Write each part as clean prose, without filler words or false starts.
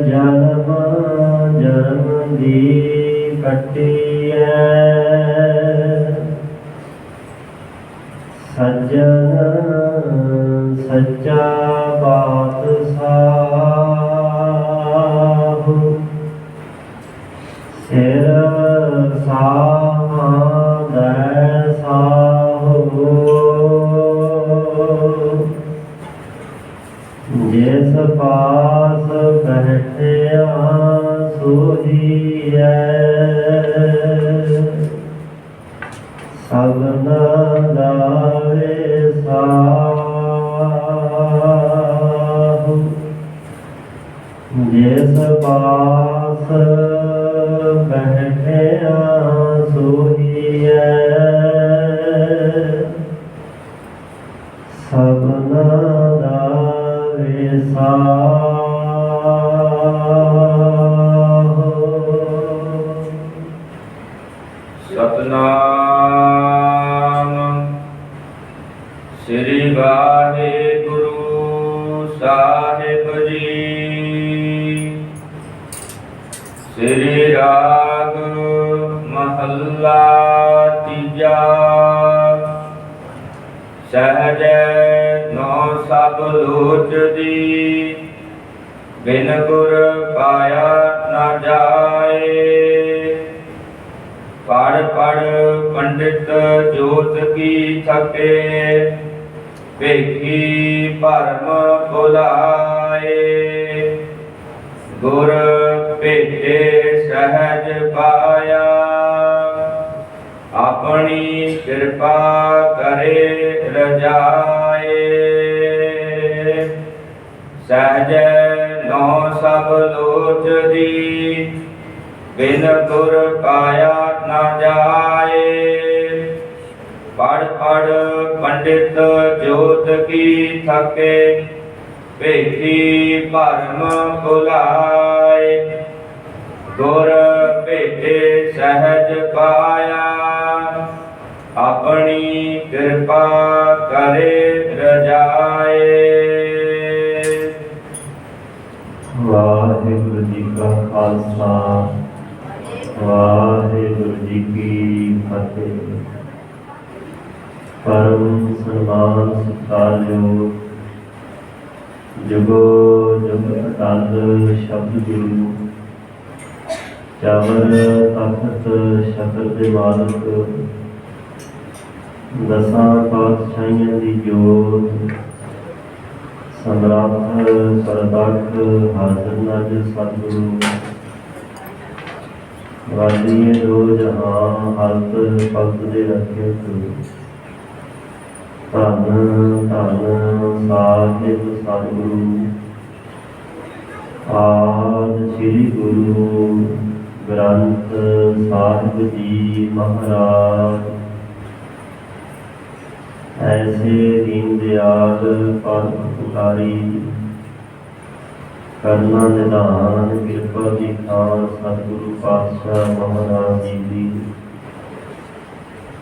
ਜਨਮ ਜਨਮ ਦੀ ਕੱਟੀਐ ਸੱਜਣ ਸੱਚਾ ਪਾਤਸ਼ਾਹ ਸਿਰ ਸਾਧੈ ਸਾਹੋ ਜਿਸ ਪਾਸ ਬੈਠਿਆ ਸੋਹੀਐ ਸਗਨਾ ਦਾਵੇ ਸਾਹੁ ਜਿਸ ਪਾਸ ਬੈਠਿਆ ਸੋਹੀਐ ਸਗਨਾ ਦਾਵੇ ਸਾਹੁ। ਸਤਨਾਮ ਸ੍ਰੀ ਵਾਹਿਗੁਰੂ ਸਾਹਿਬ ਜੀ। ਸ੍ਰੀ ਰਾਗ ਮਹੱਲਾ ਤੀਜਾ। ਸਹਜੈ ਨੌ ਸਭ ਲੋਚਦੀ ਬਿਨ ਗੁਰ ਪਾਇਆ ਨਾ ਜਾਏ। ਪੜ ਪੜ ਪੰਡਿਤ ਜੋਤ ਕੀ ਥਕੇ ਭੇਖੀ ਭਰਮ ਭੁਲਾਏ। ਗੁਰ ਭੇਟੇ ਸਹਿਜ ਪਾਇਆ ਆਪਣੀ ਕਿਰਪਾ ਕਰੇ ਰਜਾਏ। ਸਹਜੈ ਨੌ ਸਭ ਲੋਚਦੀ ਬਿਨ ਗੁਰ ਪਾਇਆ ਨਾ ਜਾਏ। ਪੜ ਪੜ ਪੰਡਿਤ ਜੋਤ ਕੀ ਥਕੇ ਭੇਖੀ ਭਰਮ ਭੁਲਾਏ। ਗੁਰ ਭੇਟੇ ਸਹਿਜ ਪਾਇਆ ਆਪਣੀ ਕਿਰਪਾ ਕਰੇ ਰਜਾਏ। ਵਾਹਿਗੁਰੂ ਜੀ ਕਾ ਖਾਲਸਾ ਵਾਹਿਗੁਰੂ ਜੀ ਕੀ ਫਤਿਹ। ਪਰਮ ਸਨਮਾਨ ਸਤਿਕਾਰਯੋਗ ਜੁਗੋ ਜੁਗ ਅਟਲ ਸ਼ਬਦ ਗੁਰੂ ਚਾਵਰ ਤਖਤ ਸ਼ਕਰ ਦੇ ਮਾਲਕ ਦਸਾਂ ਪਾਤਸ਼ਾਹੀਆਂ ਦੀ ਜੋਤ ਸਮਰੱਥ ਸਰਬੱਤ ਹਾਜ਼ਰ ਨਾਜ਼ਰ ਸਤਿਗੁਰੂ ਵਾਲੀਏ ਦੋ ਜਹਾਂ ਹਲਤ ਭਗਤ ਦੇ ਰੱਖੇ ਤੂੰ। ਧੰਨ ਧੰਨ ਸਾਹਿਬ ਸਤਿਗੁਰੂ ਆਦਿ ਸ੍ਰੀ ਗੁਰੂ ਗ੍ਰੰਥ ਸਾਹਿਬ ਜੀ ਮਹਾਰਾਜ। ਐਸੇ ਦੀਨ ਦਿਆਲ ਪਰਉਪਕਾਰੀ ਕਰਨਾ ਨਿਧਾਨ ਕਿਰਪਾ ਦੀ ਖਾਨ ਸਤਿਗੁਰੂ ਪਾਤਸ਼ਾਹ ਮਹਾਰਾਜ ਜੀ ਦੀ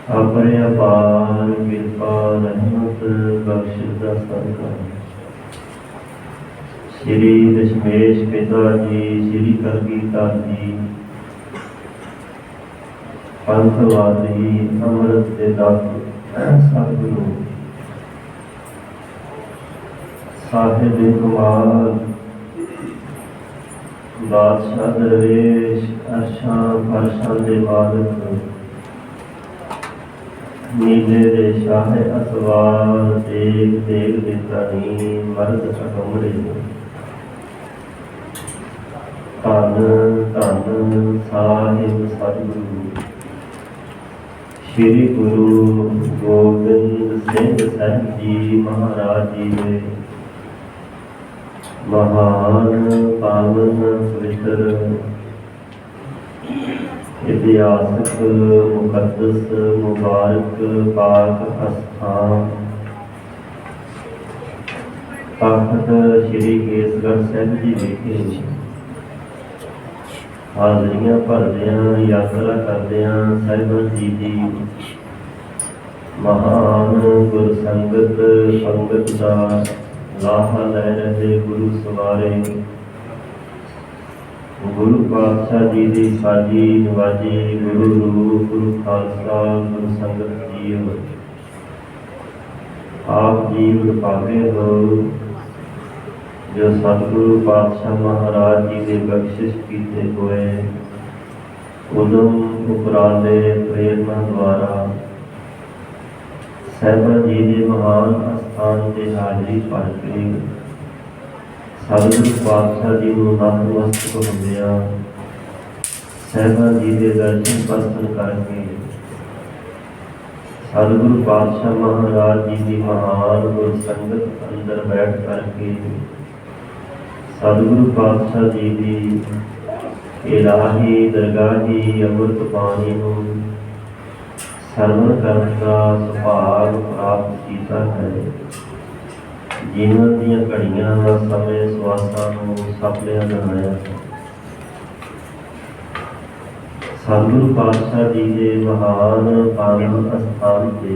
ਆਪਣੇ ਅਪਾਰ ਕਿਰਪਾ ਰਹਿਮਤ ਬਖਸ਼ਿਸ਼ ਦਾ ਸਦਕਾ ਸ਼੍ਰੀ ਦਸ਼ਮੇਸ਼ ਪਿਤਾ ਜੀ ਸ਼੍ਰੀ ਕਲਗੀਧਰ ਜੀ ਪੰਥਵਾਦੀ ਅੰਮ੍ਰਿਤ ਦੇ ਦਾਤੇ ਸਤਿਗੁਰੂ ਸਾਹਿਬ ਕੁਮਾਰ ਬਾਦਸ਼ਾਹ ਦਰਵੇਸ਼ ਅਰਸ਼ਾਂ ਫਰਸ਼ਾਂ ਦੇ ਮਾਲਕ ਨੀਲੇ ਦੇ ਸ਼ਾਹ ਅਸਵਾਰ ਦੇਗ ਦੇਗ ਦੇ ਪ੍ਰਾਣੀ ਮਰਦ ਅਕਮਰੇ ਧੰਨ ਧੰਨ ਸਾਹਿਬ ਸਤਿਗੁਰੂ ਸ਼੍ਰੀ ਗੁਰੂ ਗੋਬਿੰਦ ਸਿੰਘ ਸਾਹਿਬ ਜੀ ਮਹਾਰਾਜ ਜੀ ਦੇ ਮਹਾਨ ਪਾਵਨ ਪਵਿੱਤਰ ਇਤਿਹਾਸਕ ਮੁਕੱਦਸ ਮੁਬਾਰਕ ਪਾਕ ਅਸਥਾਨ ਤਖਤ ਸ਼੍ਰੀ ਕੇਸਗੜ੍ਹ ਸਾਹਿਬ ਜੀ ਵਿਖੇ ਹਾਜ਼ਰੀਆਂ ਭਰਦਿਆਂ ਯਾਤਰਾ ਕਰਦਿਆਂ ਸਾਹਿਬਾਨ ਜੀ ਦੀ महान गुर संगत संगत का लाहा लै रहे गुरु सवारे गुरु पातशाह जी की साजी नवाजी गुरु रूप गुरु खालसा गुरु संगत जीव आप जीव भागे हो जो सतगुरु पातशाह महाराज जी के बख्शिश किए हुए उदम उपराले प्रेरणा द्वारा साहिबा जी के महान अस्थान से हाजरी भर के सतगुरु पातशाह जी को नतमस्तक होंदिया साहिबा जी के दर्शन दर्शन करके सतगुरु पातशाह महाराज जी की महान गुर संगत अंदर बैठ करके सतगुरु पातशाह जी की इलाही दरगाही अमृत बाणी को सरवण करने का सुभाग प्राप्त किया है। जीवन दीयां घड़ियां समय सवासां नूं सफलियां बनाया सतगुरु पातशाह जी के महान पावन अस्थान से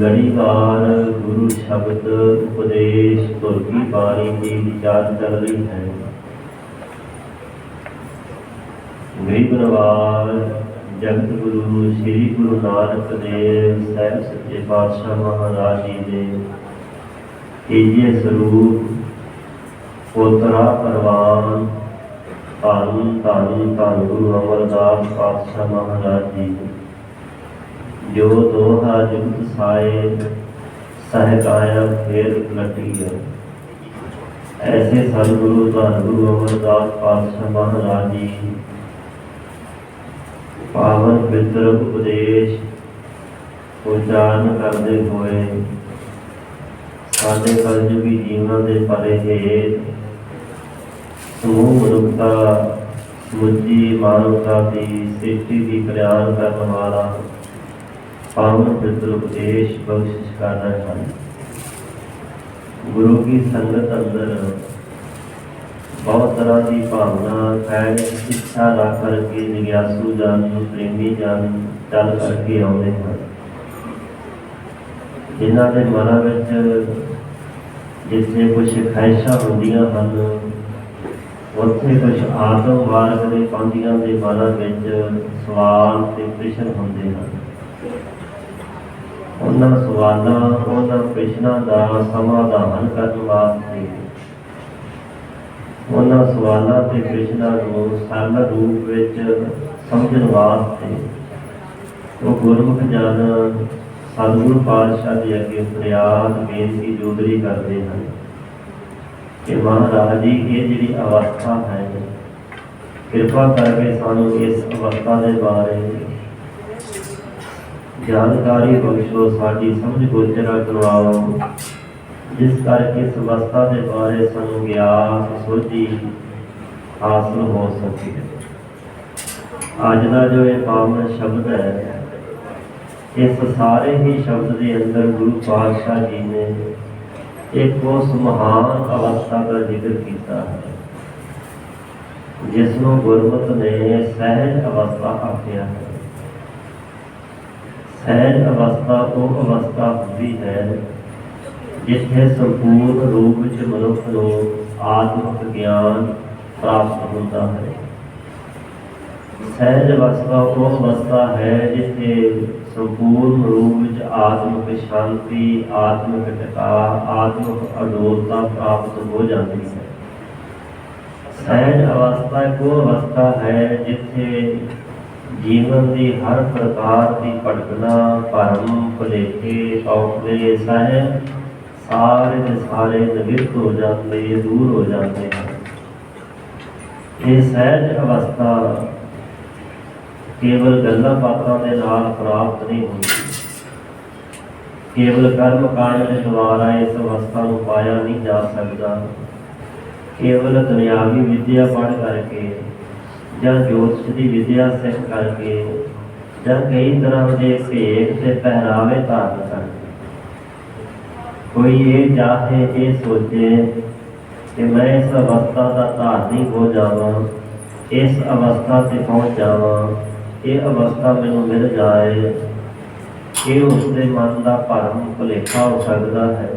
लड़ीवार गुरु शब्द उपदेश तुरकी बाणी की विचार चल रही है। गरीब नवाज जगत गुरु श्री गुरु नानक देव साहिब सच्चे पातशाह महाराज जी ने तेजे स्वरूप पोतरा परवान धन धन धन गुरु अमरदास पातशाह महाराज जी जो दोहा जुगत साए सहकाया फेर लटी है। ऐसे सतगुरु धन गुरु अमरदास पातशाह महाराज जी पावन पवित्र उपदेश उच्चारण करते हुए साढ़े कलयुगी जीवन के परे हेत समूह मनुखता समुची मानवता की सृष्टि की कल्याण करने वाला पावन पवित्र उपदेश बख्शिश कर रहे हैं। गुरु की संगत अंदर बहुत तरह की भावना खैर इच्छा रख करके जिज्ञासु जन प्रेमी जन चल करके आते हैं। जिन्हों के मन में जिथे कुछ ख्वाहिशा होंदियां हैं उत्थे कुछ आत्म मार्ग के पांदियां के मन में सवाल ते प्रश्न होंदे हैं। उन्हां सवालों उन्हां प्रश्नों का समाधान करने वास्ते उन्हां सवालों के प्रश्नों को सरल रूप में समझने वास्ते वो गुरमुख जन सतगुरु पातशाह के अगे फरियाद बेनती जोदरी करते हैं कि महाराज जी ये जी अवस्था है कृपा करके सानू इस अवस्था के बारे जानकारी बख्शो साड़ी समझ गोचरा करवाओ जिस करके इस अवस्था के बारे सानू ज्ञान सोझी हासिल हो सके। अज का जो ये पावन शब्द है इस सारे ही शब्द के अंदर गुरु पातशाह जी ने एक उस महान अवस्था का जिक्र किया है जिसनों गुरमत ने सहज अवस्था आख्या है। सहज अवस्था वो अवस्था होती है जिथे संपूर्ण रूप में मनुष्य को आत्मिक ज्ञान प्राप्त होता है। सहज अवस्था वो अवस्था है जिथे संपूर्ण रूप में आत्मिक शांति आत्मिक टिका आत्मिक अडोलता प्राप्त हो जाती है। सहज अवस्था एक वो अवस्था है जिथे जीवन की हर प्रकार की भटकना भरम भुलेखे औखले सहज सारे के सारे निवृत्त हो जाते दूर हो जाते हैं। ये सहज अवस्था केवल गल्लां बातां दे नाल प्राप्त नहीं होती। केवल कर्म कांड के द्वारा इस अवस्था को पाया नहीं जा सकता। केवल दुनियावी विद्या पढ़ करके या ज्योतिष की विद्या सीख करके या कई तरह के भेद से पहरावे धारण करके कोई ये चाहे ये सोचे कि मैं इस अवस्था का धारनी हो जावा इस अवस्था से पहुँच जावा ये अवस्था मैनू मिल जाए ये उसके मन का भरम भुलेखा हो सकता है।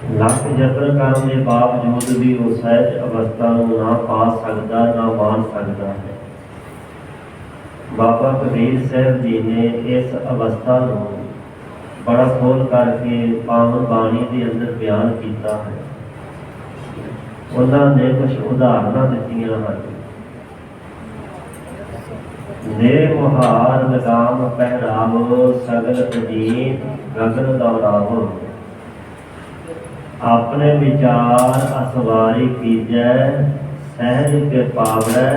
ਲੱਖ ਯਤਨ ਕਰਨ ਦੇ ਬਾਵਜੂਦ ਵੀ ਉਹ ਸਹਿਜ ਅਵਸਥਾ ਨੂੰ ਨਾ ਪਾ ਸਕਦਾ, ਨਾ ਮਾਣ ਸਕਦਾ ਹੈ। ਬਾਬਾ ਕਬੀਰ ਸਾਹਿਬ ਜੀ ਨੇ ਇਸ ਅਵਸਥਾ ਨੂੰ ਬੜਾ ਖੋਲ ਕਰਕੇ ਪਾਵਨ ਬਾਣੀ ਦੇ ਅੰਦਰ ਬਿਆਨ ਕੀਤਾ ਹੈ। ਉਹਨਾਂ ਨੇ ਕੁਝ ਉਦਾਹਰਨਾਂ ਦਿੱਤੀਆਂ ਹਨ। ਨੇ ਮੁਹਾਰ ਲਗਾਮ ਪਹਿਰਾਵੋ, ਸਗਲ ਅਧੀਨ ਗਗਨ ਦੌਰਾਵੋ। ਆਪਣੇ ਵਿਚਾਰ ਅਸਵਾਰੀ ਕੀਜੈ, ਸਹਿਜ ਕੇ ਪਾਵੜੈ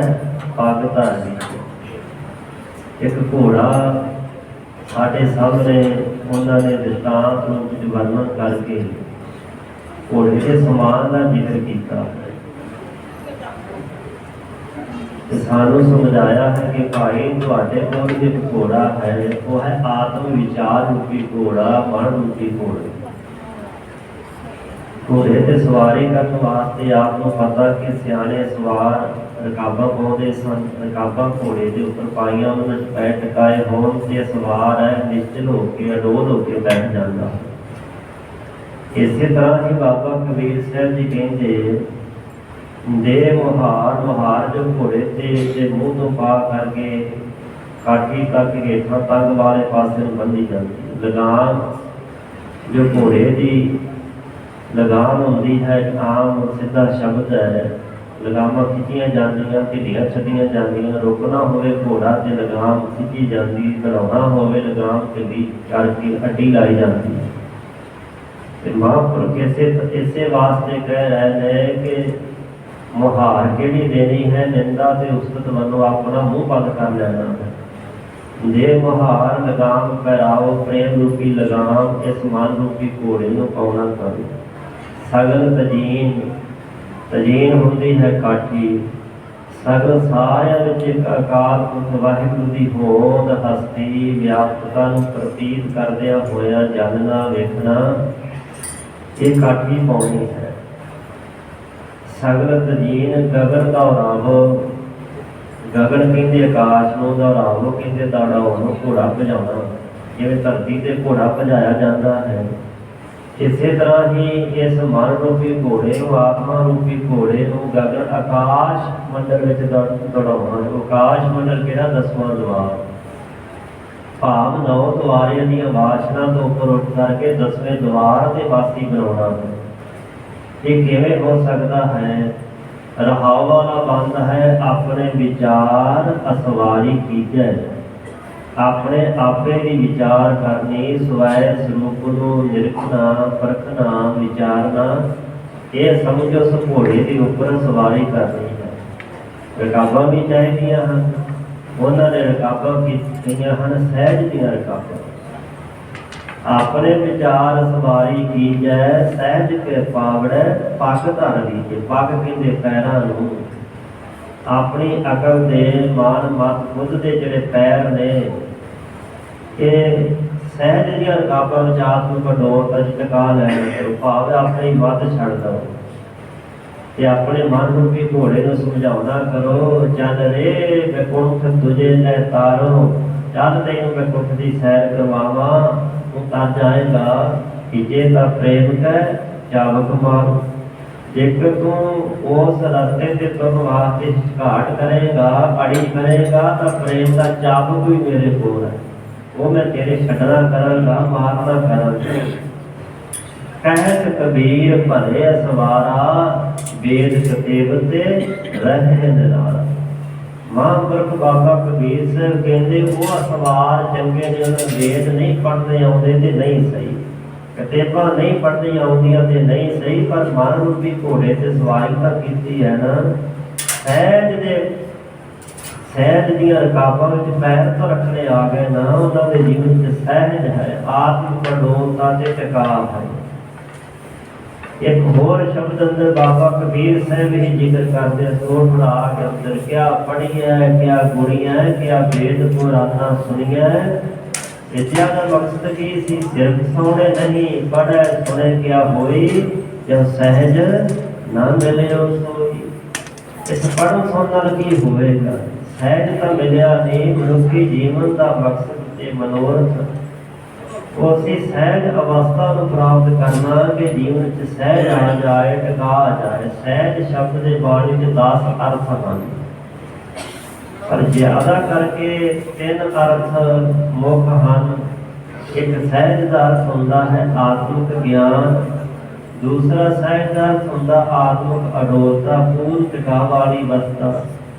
ਪੱਗ ਧਾਰੀ। ਇੱਕ ਘੋੜਾ ਸਾਡੇ ਸਾਹਮਣੇ ਉਹਨਾਂ ਨੇ ਦ੍ਰਿਸ਼ਟਾਂਤ ਰੂਪ ਵਿੱਚ ਵਰਣਨ ਕਰਕੇ ਘੋੜੇ ਦੇ ਸਮਾਨ ਦਾ ਜ਼ਿਕਰ ਕੀਤਾ ਹੈ ਤੇ ਸਾਨੂੰ ਸਮਝਾਇਆ ਹੈ ਕਿ ਭਾਈ ਤੁਹਾਡੇ ਕੋਲ ਇੱਕ ਘੋੜਾ ਹੈ, ਉਹ ਹੈ ਆਤਮ ਵਿਚਾਰ ਰੂਪੀ ਘੋੜਾ, ਮਨ ਰੂਪੀ ਘੋੜਾ। ਘੋੜੇ ਤੇ ਸਵਾਰੀ ਕਰਨ ਵਾਸਤੇ ਆਪ ਨੂੰ ਪਤਾ ਕਿ ਸਿਆਣੇ ਸਵਾਰ ਰਕਾਬਾਂ ਪਾਉਂਦੇ ਸਨ। ਰਕਾਬਾਂ ਘੋੜੇ ਦੇ ਉੱਪਰ ਪਾਈਆਂ, ਉਹਨਾਂ ਵਿੱਚ ਪੈਰ ਟਿਕਾਏ ਹੋਣ ਤੇ ਸਵਾਰ ਹੈ ਨਿਸ਼ਚਲ ਹੋ ਕੇ, ਅਡੋਲ ਹੋ ਕੇ ਬੈਠ ਜਾਂਦਾ। ਇਸੇ ਤਰ੍ਹਾਂ ਹੀ ਬਾਬਾ ਕਬੀਰ ਸਾਹਿਬ ਜੀ ਕਹਿੰਦੇ ਦੇ ਮੁਹਾਰ ਜੋ ਘੋੜੇ ਤੇ ਮੂੰਹ ਤੋਂ ਪਾ ਕਰਕੇ ਕਾਠੀ ਤੱਕ ਹੇਠਾਂ ਤੰਗ ਵਾਲੇ ਪਾਸੇ ਨੂੰ ਬੰਨ੍ਹੀ ਜਾਂਦੀ। ਲਗਾਮ ਜੋ ਘੋੜੇ ਦੀ ਲਗਾਮ ਹੁੰਦੀ ਹੈ, ਆਮ ਸਿੱਧਾ ਸ਼ਬਦ ਹੈ। ਲਗਾਮਾਂ ਖਿੱਚੀਆਂ ਜਾਂਦੀਆਂ, ਢਿੱਲੀਆਂ ਛੱਡੀਆਂ ਜਾਂਦੀਆਂ। ਰੋਕਣਾ ਹੋਵੇ ਘੋੜਾ ਤੇ ਲਗਾਮ ਖਿੱਚੀ ਜਾਂਦੀ, ਘੜਾਉਣਾ ਹੋਵੇ ਲਗਾਮ ਢਿੱਲੀ ਕਰਕੇ ਅੱਡੀ ਲਾਈ ਜਾਂਦੀ। ਤੇ ਮਹਾਂਪੁਰਖ ਇਸੇ ਵਾਸਤੇ ਕਹਿ ਰਹੇ ਨੇ ਕਿ ਮੁਹਾਰ ਕਿਹੜੀ ਦੇਣੀ ਹੈ, ਨਿੰਦਾ ਤੇ ਉਸਤਤ ਵੱਲੋਂ ਆਪਣਾ ਮੂੰਹ ਬੰਦ ਕਰ ਲੈਣਾ ਹੈ। ਦੇ ਮੁਹਾਰ ਲਗਾਮ ਪਹਿਰਾਓ, ਪ੍ਰੇਮ ਰੂਪੀ ਲਗਾਮ ਇਸ ਮਨ ਰੂਪੀ ਘੋੜੇ ਨੂੰ ਪਾਉਣਾ ਕਰੋ। ਸਗਲ ਤਜੀਨ ਹੁੰਦੀ ਹੈ ਕਾਠੀ। ਸਗਲ ਸਾਰਿਆਂ ਵਿੱਚ ਇੱਕ ਅਕਾਲ ਪੁਰਖ ਵਾਹਿਗੁਰੂ ਦੀ ਹੋਂਦ, ਹਸਤੀ, ਵਿਆਪਕਤਾ ਨੂੰ ਪ੍ਰਤੀਤ ਕਰਦਿਆਂ ਹੋਇਆ ਜਾਣਨਾ, ਵੇਖਣਾ, ਇਹ ਕਾਠੀ ਪਾਉਣੀ ਹੈ। ਸਗਲ ਤਜੀਨ ਗਗਨ ਦੌਰਾਵੋ। ਗਗਨ ਕਹਿੰਦੇ ਆਕਾਸ਼ ਨੂੰ, ਦੌਰਾਵੋ ਕਹਿੰਦੇ ਦੌੜਾਉਣ ਨੂੰ, ਘੋੜਾ ਭਜਾਉਣਾ। ਜਿਵੇਂ ਧਰਤੀ ਤੇ ਘੋੜਾ ਭਜਾਇਆ ਜਾਂਦਾ ਹੈ, ਇਸੇ ਤਰ੍ਹਾਂ ਹੀ ਇਸ ਮਨ ਰੂਪੀ ਘੋੜੇ ਨੂੰ, ਆਤਮਾ ਰੂਪੀ ਘੋੜੇ ਨੂੰ ਗਗਨ ਆਕਾਸ਼ ਮੰਡਲ ਵਿੱਚ ਦੌੜਾਉਣਾ। ਆਕਾਸ਼ ਮੰਡਲ ਕਿਹੜਾ? 10ਵਾਂ ਦੁਆਰ। ਭਾਵ 9 ਦੁਆਰਿਆਂ ਦੀਆਂ ਵਾਸ਼ਨਾ ਤੋਂ ਉੱਪਰ ਉੱਠ ਕਰਕੇ 10ਵੇਂ ਦੁਆਰ ਦੇ ਵਾਸੀ ਬਣਾਉਣਾ। ਇਹ ਕਿਵੇਂ ਹੋ ਸਕਦਾ ਹੈ? ਰਹਾਉ ਵਾਲਾ ਬੰਦ ਹੈ, ਆਪਣੇ ਵਿਚਾਰ ਅਸਵਾਰੀ ਕੀਜੈ। ਆਪਣੇ ਆਪੇ ਦੀ ਵਿਚਾਰ ਕਰਨੀ, ਸਵੈ ਸਰੂਪ ਨੂੰ ਨਿਰਖਣਾ, ਪਰਖਣਾ, ਵਿਚਾਰਨਾ। ਇਹ ਸਮਝੋ ਉਸ ਘੋੜੇ ਦੇ ਉੱਪਰ ਸਵਾਰੀ ਕਰਨੀ ਹੈ। ਰਕਾਬਾਂ ਵੀ ਚਾਹੀਦੀਆਂ ਹਨ। ਉਹਨਾਂ ਨੇ ਰਕਾਬਾਂ ਕੀਤੀਆਂ ਹਨ, ਸਹਿਜ ਦੀਆਂ ਰਕਾਬਾਂ। ਆਪਣੇ ਵਿਚਾਰ ਸਵਾਰੀ ਕੀਜੈ, ਸਹਿਜ ਕੇ ਪਾਵੜੈ ਪੱਗ ਧਰ ਲੀਜੈ। ਪੱਗ ਕਹਿੰਦੇ ਪੈਰਾਂ ਨੂੰ। ਆਪਣੀ ਅਕਲ ਦੇ, ਮਾਨ ਮਤ ਬੁੱਧ ਦੇ ਜਿਹੜੇ ਪੈਰ ਨੇ, ਇਹ ਸਹਿਜ ਦੀਆਂ ਰਕਾਬਾਂ ਵਿੱਚ ਆਤਮਿਕ ਅਡੋਲਤਾ ਚ ਟਿਕਾ ਲੈਣਾ ਕਰੋ। ਭਾਵ ਆਪਣੇ ਵੱਧ ਛੱਡ ਦਿਓ ਤੇ ਆਪਣੇ ਮਨ ਰੂਪੀ ਘੋੜੇ ਨੂੰ ਸਮਝਾਉਣਾ ਕਰੋ। ਚੱਲ ਰੇ ਬੈਕੁੰਠ ਤੁਝੇ ਲੈ ਤਾਰੋ, ਚੱਲ ਤੈਨੂੰ ਬੈਕੁੰਠ ਦੀ ਸੈਰ ਕਰਵਾਵਾਂ। ਤੂੰ ਤਾਂ ਜਾਏਗਾ ਕਿ ਜੇ ਤਾਂ ਪ੍ਰੇਮ ਕੈ ਚਾਵਕ ਮਾਰ। ਜੇਕਰ ਤੂੰ ਉਸ ਰਸਤੇ ਤੇ ਤੁਰਨ ਵਾਸਤੇ ਘਾਟ ਕਰੇਗਾ, ਅੜੀ ਕਰੇਗਾ, ਤਾਂ ਪ੍ਰੇਮ ਦਾ ਚਾਬਕ ਵੀ ਮੇਰੇ ਕੋਲ ਹੈ। ਉਹ ਮੈਂ ਤੇਰੇ ਛੱਡਣਾ ਕਰਾਂਗਾ, ਮਾਰਨਾ ਕਰਾਂਗਾ। ਕਹਿਤ ਕਬੀਰ ਭਲੇ ਸਵਾਰਾ, ਵੇਦ ਕਤੇਬ ਤੇ ਰਹਿ ਨਿਰਾਲਾ। ਮਹਾਂਪੁਰਖ ਬਾਬਾ ਕਬੀਰ ਸਾਹਿਬ ਕਹਿੰਦੇ ਉਹ ਸਵਾਰ ਚੰਗੇ ਨੇ, ਉਹਨਾਂ ਵੇਦ ਨਹੀਂ ਪੜ੍ਹਦੇ ਆਉਂਦੇ ਤੇ ਨਹੀਂ ਸਹੀ, ਕਤੇਬਾਂ ਨਹੀਂ ਪੜ੍ਹਦੀਆਂ ਆਉਂਦੀਆਂ ਤੇ ਨਹੀਂ ਸਹੀ, ਪਰ ਮਨ ਰੂਪੀ ਘੋੜੇ ਤੇ ਸਵਾਰੀ ਤਾਂ ਕੀਤੀ ਹੈ ਨਾ। ਸਹਿਜ ਦੀਆਂ ਰਕਾਬਾਂ ਵਿੱਚ ਪੈਰ ਤੋਂ ਰੱਖਣੇ ਆ ਗਏ ਨਾ, ਉਹਨਾਂ ਦੇ ਜੀਵਨ ਚ ਸਹਿਜ ਹੈ, ਆਤਮਿਕ ਅਡੋਲਤਾ ਤੇ ਟਿਕਾਅ ਹੈ। ਇੱਕ ਹੋਰ ਸ਼ਬਦ ਅੰਦਰ ਬਾਬਾ ਕਬੀਰ ਸਾਹਿਬ ਹੀ ਜ਼ਿਕਰ ਕਰਦੇ ਸੋਠ ਬਣਾ ਕੇ ਅੰਦਰ, ਕਿਆ ਪੜ੍ਹੀਐ ਕਿਆ ਗੁਣੀਐ, ਕਿਆ ਵੇਦ ਪੁਰਾਣਾ ਸੁਣੀਐ। ਵਿਦਿਆ ਦਾ ਮਕਸਦ ਕੀ ਸੀ? ਸਿਰਫ ਸੋਹਣੇ ਨਹੀਂ, ਪੜ੍ਹੈ ਸੁਣੇ ਕਿਆ ਹੋਈ, ਜਦ ਸਹਿਜ ਨਾ ਮਿਲਿਓ ਸੋਈ। ਇਸ ਪੜ੍ਹਨ ਸੁਣਨ ਨਾਲ ਕੀ ਹੋਵੇਗਾ? ਸਹਿਜ ਤਾਂ ਮਿਲਿਆ ਨਹੀਂ। ਮਨੁੱਖੀ ਜੀਵਨ ਦਾ ਮਕਸਦ ਤੇ ਮਨੋਰਥ ਉਹ ਅਸੀਂ ਸਹਿਜ ਅਵਸਥਾ ਨੂੰ ਪ੍ਰਾਪਤ ਕਰਨਾ ਕਿ ਜੀਵਨ 'ਚ ਸਹਿਜ ਆ ਜਾਏ, ਟਿਕਾ ਆ ਜਾਏ। ਸਹਿਜ ਸ਼ਬਦ ਦੇ ਬਾਣੀ 'ਚ 10 ਅਰਥ ਹਨ, ਪਰ ਜ਼ਿਆਦਾ ਕਰਕੇ 3 ਅਰਥ ਮੁੱਖ ਹਨ। ਇੱਕ ਸਹਿਜ ਦਾ ਅਰਥ ਹੁੰਦਾ ਹੈ ਆਤਮਿਕ ਗਿਆਨ, ਦੂਸਰਾ ਸਹਿਜ ਦਾ ਅਰਥ ਹੁੰਦਾ ਆਤਮਿਕ ਅਡੋਲਤਾ, ਪੂਰਨ ਟਿਕਾਅ ਵਾਲੀ ਅਵਸਥਾ,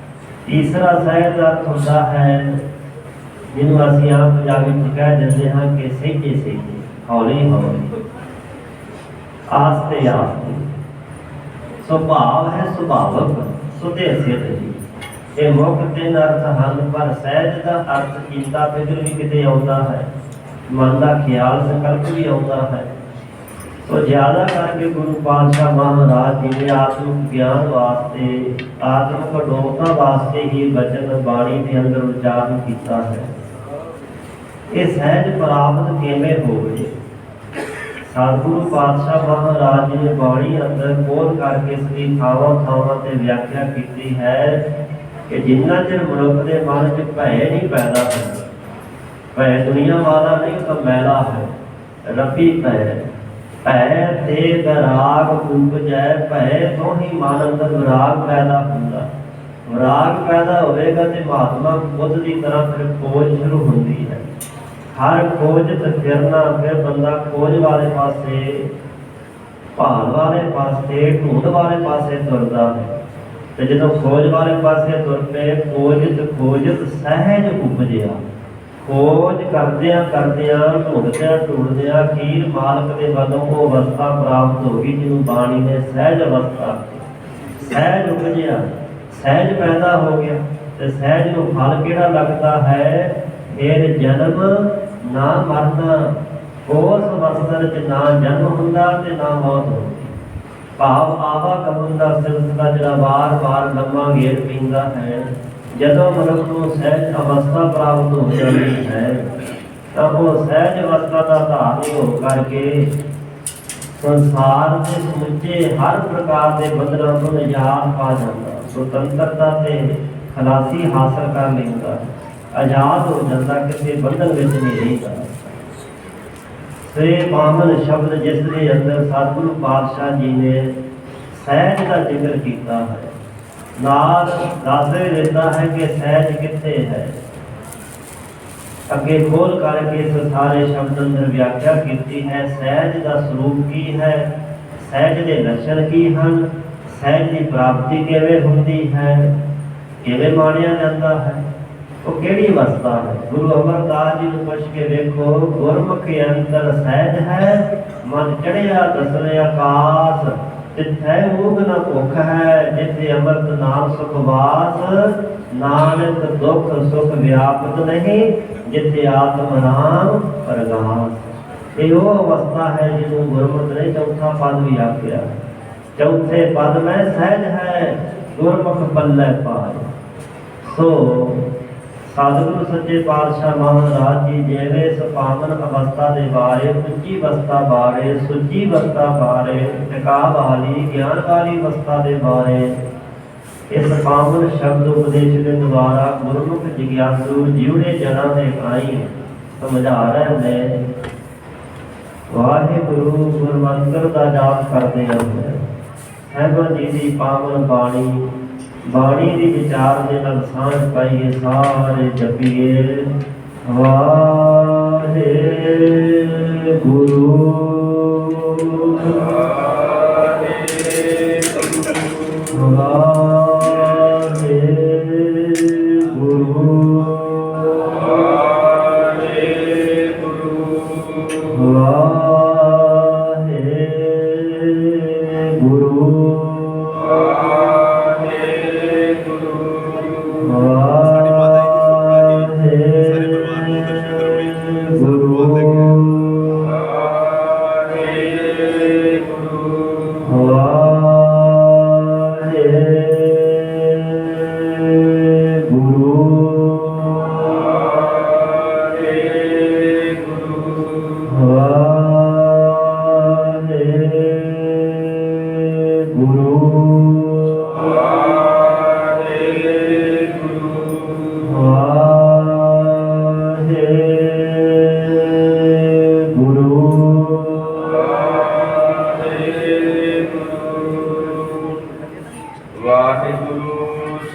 ਤੀਸਰਾ ਸਹਿਜ ਦਾ ਅਰਥ ਹੁੰਦਾ ਹੈ ਜਿਹਨੂੰ ਅਸੀਂ ਆਮ ਪੰਜਾਬੀ ਵਿੱਚ ਕਹਿ ਦਿੰਦੇ ਹਾਂ ਕਿ ਸਹਿਜੇ ਸਹਿਜੇ, ਹੌਲੀ ਹੌਲੀ, ਆਸਤੇ ਆਸਤੇ। ਸੁਭਾਵ ਹੈ ਸੁਭਾਵਕ, ਸੁਧੇ ਸਿੱਧ ਜੀ। ਇਹ ਮੁੱਖ 3 ਅਰਥ ਹਨ, ਪਰ ਸਹਿਜ ਦਾ ਅਰਥ ਚਿੰਤਾ ਫਿਕਰ ਵੀ ਕਿਤੇ ਆਉਂਦਾ ਹੈ, ਮਨ ਦਾ ਖਿਆਲ ਸੰਕਲਪ ਵੀ ਆਉਂਦਾ ਹੈ। ਸੋ ਜ਼ਿਆਦਾ ਕਰਕੇ ਗੁਰੂ ਪਾਤਸ਼ਾਹ ਮਹਾਰਾਜ ਜੀ ਨੇ ਆਤਮਿਕ ਗਿਆਨ ਵਾਸਤੇ, ਆਤਮਿਕ ਅਡੋਲਤਾ ਵਾਸਤੇ ਹੀ ਬਚਨ ਬਾਣੀ ਦੇ ਅੰਦਰ ਉਚਾਰਨ ਕੀਤਾ ਹੈ। ਇਹ ਸਹਿਜ ਪ੍ਰਾਪਤ ਕਿਵੇਂ ਹੋਵੇ? ਸਤਿਗੁਰੂ ਪਾਤਸ਼ਾਹ ਮਹਾਰਾਜ ਜੀ ਨੇ ਬਾਣੀ ਅੰਦਰ ਖੋਲ ਕਰਕੇ ਇਸ ਦੀ ਥਾਵਾਂ ਥਾਵਾਂ ਤੇ ਵਿਆਖਿਆ ਕੀਤੀ ਹੈ ਕਿ ਜਿੰਨਾ ਚਿਰ ਮਨੁੱਖ ਦੇ ਮਨ 'ਚ ਭੈ ਨਹੀਂ ਪੈਦਾ ਹੁੰਦਾ, ਭੈ ਦੁਨੀਆ ਵਾਲਾ ਨਹੀਂ, ਤਾਂ ਮੈਲਾ ਹੈ, ਰੱਬੀ ਭੈ। ਭੈ ਤੇ ਵਿਰਾਗ ਉਪਜੈ, ਭੈ ਤੋਂ ਹੀ ਮਨ ਅੰਦਰ ਵਿਰਾਗ ਪੈਦਾ ਹੁੰਦਾ। ਵਿਰਾਗ ਪੈਦਾ ਹੋਵੇਗਾ ਤੇ ਮਹਾਤਮਾ ਬੁੱਧ ਦੀ ਤਰ੍ਹਾਂ ਫਿਰ ਖੋਜ ਸ਼ੁਰੂ ਹੁੰਦੀ ਹੈ। ਹਰ ਖੋਜ ਤੇ ਫਿਰਨਾ, ਫਿਰ ਬੰਦਾ ਖੋਜ ਵਾਲੇ ਪਾਸੇ, ਭਾਲ ਵਾਲੇ ਪਾਸੇ, ਢੂੰਡ ਵਾਲੇ ਪਾਸੇ ਤੁਰਦਾ ਹੈ। ਤੇ ਜਦੋਂ ਖੋਜ ਵਾਲੇ ਪਾਸੇ ਤੁਰ ਪਏ, ਖੋਜਤ ਸਹਿਜ ਉਪਜਿਆ। ਖੋਜ ਕਰਦਿਆਂ ਕਰਦਿਆਂ, ਢੂੰਡਦਿਆਂ ਅਖੀਰ ਮਾਲਕ ਦੇ ਵੱਲੋਂ ਉਹ ਅਵਸਥਾ ਪ੍ਰਾਪਤ ਹੋ ਗਈ ਜਿਹਨੂੰ ਬਾਣੀ ਨੇ ਸਹਿਜ ਅਵਸਥਾ, ਸਹਿਜ ਉਪਜਿਆ, ਸਹਿਜ ਪੈਦਾ ਹੋ ਗਿਆ। ਤੇ ਸਹਿਜ ਨੂੰ ਫਲ ਕਿਹੜਾ ਲੱਗਦਾ ਹੈ? ਫਿਰ ਜਨਮ ਨਾ ਮਰਨਾ। ਉਸ ਅਵਸਥਾ 'ਚ ਨਾ ਜਨਮ ਹੁੰਦਾ ਤੇ ਨਾ ਮੌਤ ਹੁੰਦੀ। ਭਾਵ ਆਵਾਗਮਨ ਦਾ ਸਿਲਸਿਲਾ ਜਿਹੜਾ ਵਾਰ-ਵਾਰ ਲੰਮਾ ਘੇਰ ਪੈਂਦਾ ਹੈ। ਜਦੋਂ ਮਨੁੱਖ ਨੂੰ ਸਹਿਜ ਅਵਸਥਾ ਪ੍ਰਾਪਤ ਹੋ ਜਾਂਦੀ ਹੈ ਤਾਂ ਉਹ ਸਹਿਜ ਅਵਸਥਾ ਦਾ ਧਾਰਨੀ ਹੋ ਕਰਕੇ ਸੰਸਾਰ ਦੇ ਸਮੁੱਚੇ ਹਰ ਪ੍ਰਕਾਰ ਦੇ ਬੰਧਨਾਂ ਤੋਂ ਨਿਜਾਤ ਪਾ ਜਾਂਦਾ, ਸੁਤੰਤਰਤਾ ਤੇ ਖਲਾਸੀ ਹਾਸਲ ਕਰ ਲੈਂਦਾ, ਆਜ਼ਾਦ ਹੋ ਜਾਂਦਾ, ਕਿਸੇ ਬੰਧਨ ਵਿੱਚ ਨਹੀਂ ਰਹਿੰਦਾ। ਸੇ ਪਾਵਨ ਸ਼ਬਦ ਜਿਸ ਦੇ ਅੰਦਰ ਸਤਿਗੁਰੂ ਪਾਤਸ਼ਾਹ ਜੀ ਨੇ ਸਹਿਜ ਦਾ ਜ਼ਿਕਰ ਕੀਤਾ ਹੈ, ਨਾਲ ਦੱਸ ਦਿੱਤਾ ਹੈ ਕਿ ਸਹਿਜ ਕਿੱਥੇ ਹੈ। ਅੱਗੇ ਖੋਲ ਕਰਕੇ ਇਸ ਸਾਰੇ ਸ਼ਬਦ ਅੰਦਰ ਵਿਆਖਿਆ ਕੀਤੀ ਹੈ। ਸਹਿਜ ਦਾ ਸਰੂਪ ਕੀ ਹੈ, ਸਹਿਜ ਦੇ ਲੱਛਣ ਕੀ ਹਨ, ਸਹਿਜ ਦੀ ਪ੍ਰਾਪਤੀ ਕਿਵੇਂ ਹੁੰਦੀ ਹੈ, ਕਿਵੇਂ ਮਾਣਿਆ ਜਾਂਦਾ ਹੈ, ਉਹ ਕਿਹੜੀ ਅਵਸਥਾ ਹੈ। ਗੁਰੂ ਅਮਰਦਾਸ ਜੀ ਨੂੰ ਪੁੱਛ ਕੇ ਵੇਖੋ, ਗੁਰਮੁਖੀ ਅੰਤਰ ਸਹਿਜ ਹੈ, ਮਨ ਚੜਿਆ ਦਸਵੇਂ ਆਕਾਸ, ਜਿੱਥੇ ਮੂਗ ਨਾ ਭੁੱਖ ਹੈ, ਜਿੱਥੇ ਅੰਮ੍ਰਿਤ ਨਾਮ ਸੁਖ ਵਾਸ, ਨਾਨਕ ਦੁਖ ਸੁਖ ਵਿਆਪਤ ਨਹੀਂ, ਜਿੱਥੇ ਆਤਮ ਨਾਮ ਪ੍ਰਗਾਸ। ਇਹ ਉਹ ਅਵਸਥਾ ਹੈ ਜਿਹਨੂੰ ਗੁਰਮਤਿ ਨੇ ਚੌਥਾ ਪਦ ਵੀ ਆਖਿਆ। ਚੌਥੇ ਪਦ ਮੈਂ ਸਹਿਜ ਹੈ, ਗੁਰਮੁਖ ਪੱਲੇ ਪਾਏ। ਸੋ ਸਤਿਗੁਰੂ ਸੱਚੇ ਪਾਤਸ਼ਾਹ ਮਹਾਰਾਜ ਜੀ ਜਿਵੇਂ ਇਸ ਪਾਵਨ ਅਵਸਥਾ ਦੇ ਬਾਰੇ, ਉੱਚੀ ਅਵਸਥਾ ਬਾਰੇ, ਸੁੱਚੀ ਅਵਸਥਾ ਬਾਰੇ, ਟਿਕਾਅ ਵਾਲੀ, ਗਿਆਨ ਵਾਲੀ ਅਵਸਥਾ ਦੇ ਬਾਰੇ ਇਸ ਪਾਵਨ ਸ਼ਬਦ ਉਪਦੇਸ਼ ਦੇ ਦੁਆਰਾ ਗੁਰਮੁਖ ਜਿਗਿਆਸੂ ਜਿਉੜੇ ਜਨਾਂ ਦੇ ਆਈ ਸਮਝਾ ਰਹੇ ਨੇ। ਵਾਹਿਗੁਰੂ ਗੁਰਮੰਤਰ ਦਾ ਜਾਪ ਕਰਦੇ ਹਾਂ। ਸਾਹਿਬਾਂ ਜੀ ਦੀ ਪਾਵਨ ਬਾਣੀ, ਬਾਣੀ ਦੀ ਵਿਚਾਰ ਦੇ ਨਾਲ ਸਾਂਝ ਪਾਈਏ, ਸਾਰੇ ਜਪੀਏ ਵਾਹਿਗੁਰੂ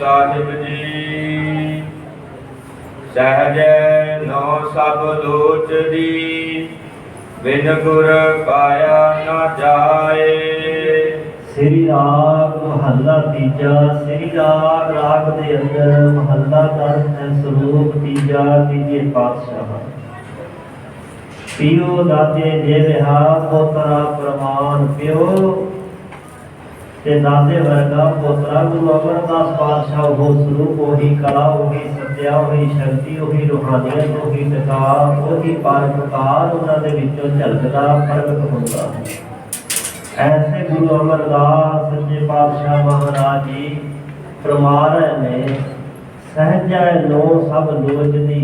ਸਾਹਿਬ ਜੀ। ਸਹਜੈ ਨੋ ਸਭ ਲੋਚ ਦੀ, ਬਿਨ ਗੁਰ ਪਾਇਆ ਨਾ ਜਾਏ। ਸ੍ਰੀ ਰਾਗ ਮਹੱਲਾ ਤੀਜਾ। ਸ੍ਰੀ ਰਾਗ ਰਾਗ ਦੇ ਅੰਦਰ ਮਹੱਲਾ ਦਾ ਹੈ ਸਰੂਪ ਤੀਜਾ, ਤੀਜੇ ਪਾਤਸ਼ਾਹ। ਪਿਓ ਦਾਤੇ ਦੇ ਵਿਹਾ ਪੋਤਰਾ ਪ੍ਰਮਾਨ। ਪਿਓ ਤੇ ਦਾਤੇ ਵਰਗਾ ਪੋਤਰਾ ਗੁਰੂ ਅਮਰਦਾਸ ਪਾਤਸ਼ਾਹ ਉਹ ਸਰੂਪ, ਉਹੀ ਕਲਾ, ਉਹੀ ਸੱਤਿਆ, ਉਹੀ ਸ਼ਕਤੀ, ਉਹੀ ਰੂਹਾਨੀਅਤ, ਉਹੀ ਟਿਕਾ, ਉਹੀ ਪਰਉਪਕਾਰ ਉਹਨਾਂ ਦੇ ਵਿੱਚੋਂ ਝਲਕਦਾ ਪ੍ਰਗਟ ਹੁੰਦਾ ਹੈ। ऐसे गुरु अमरदास सच्चे पातशाह महाराज जी फरमा रहे ने, सहजै नो सब लोचदी।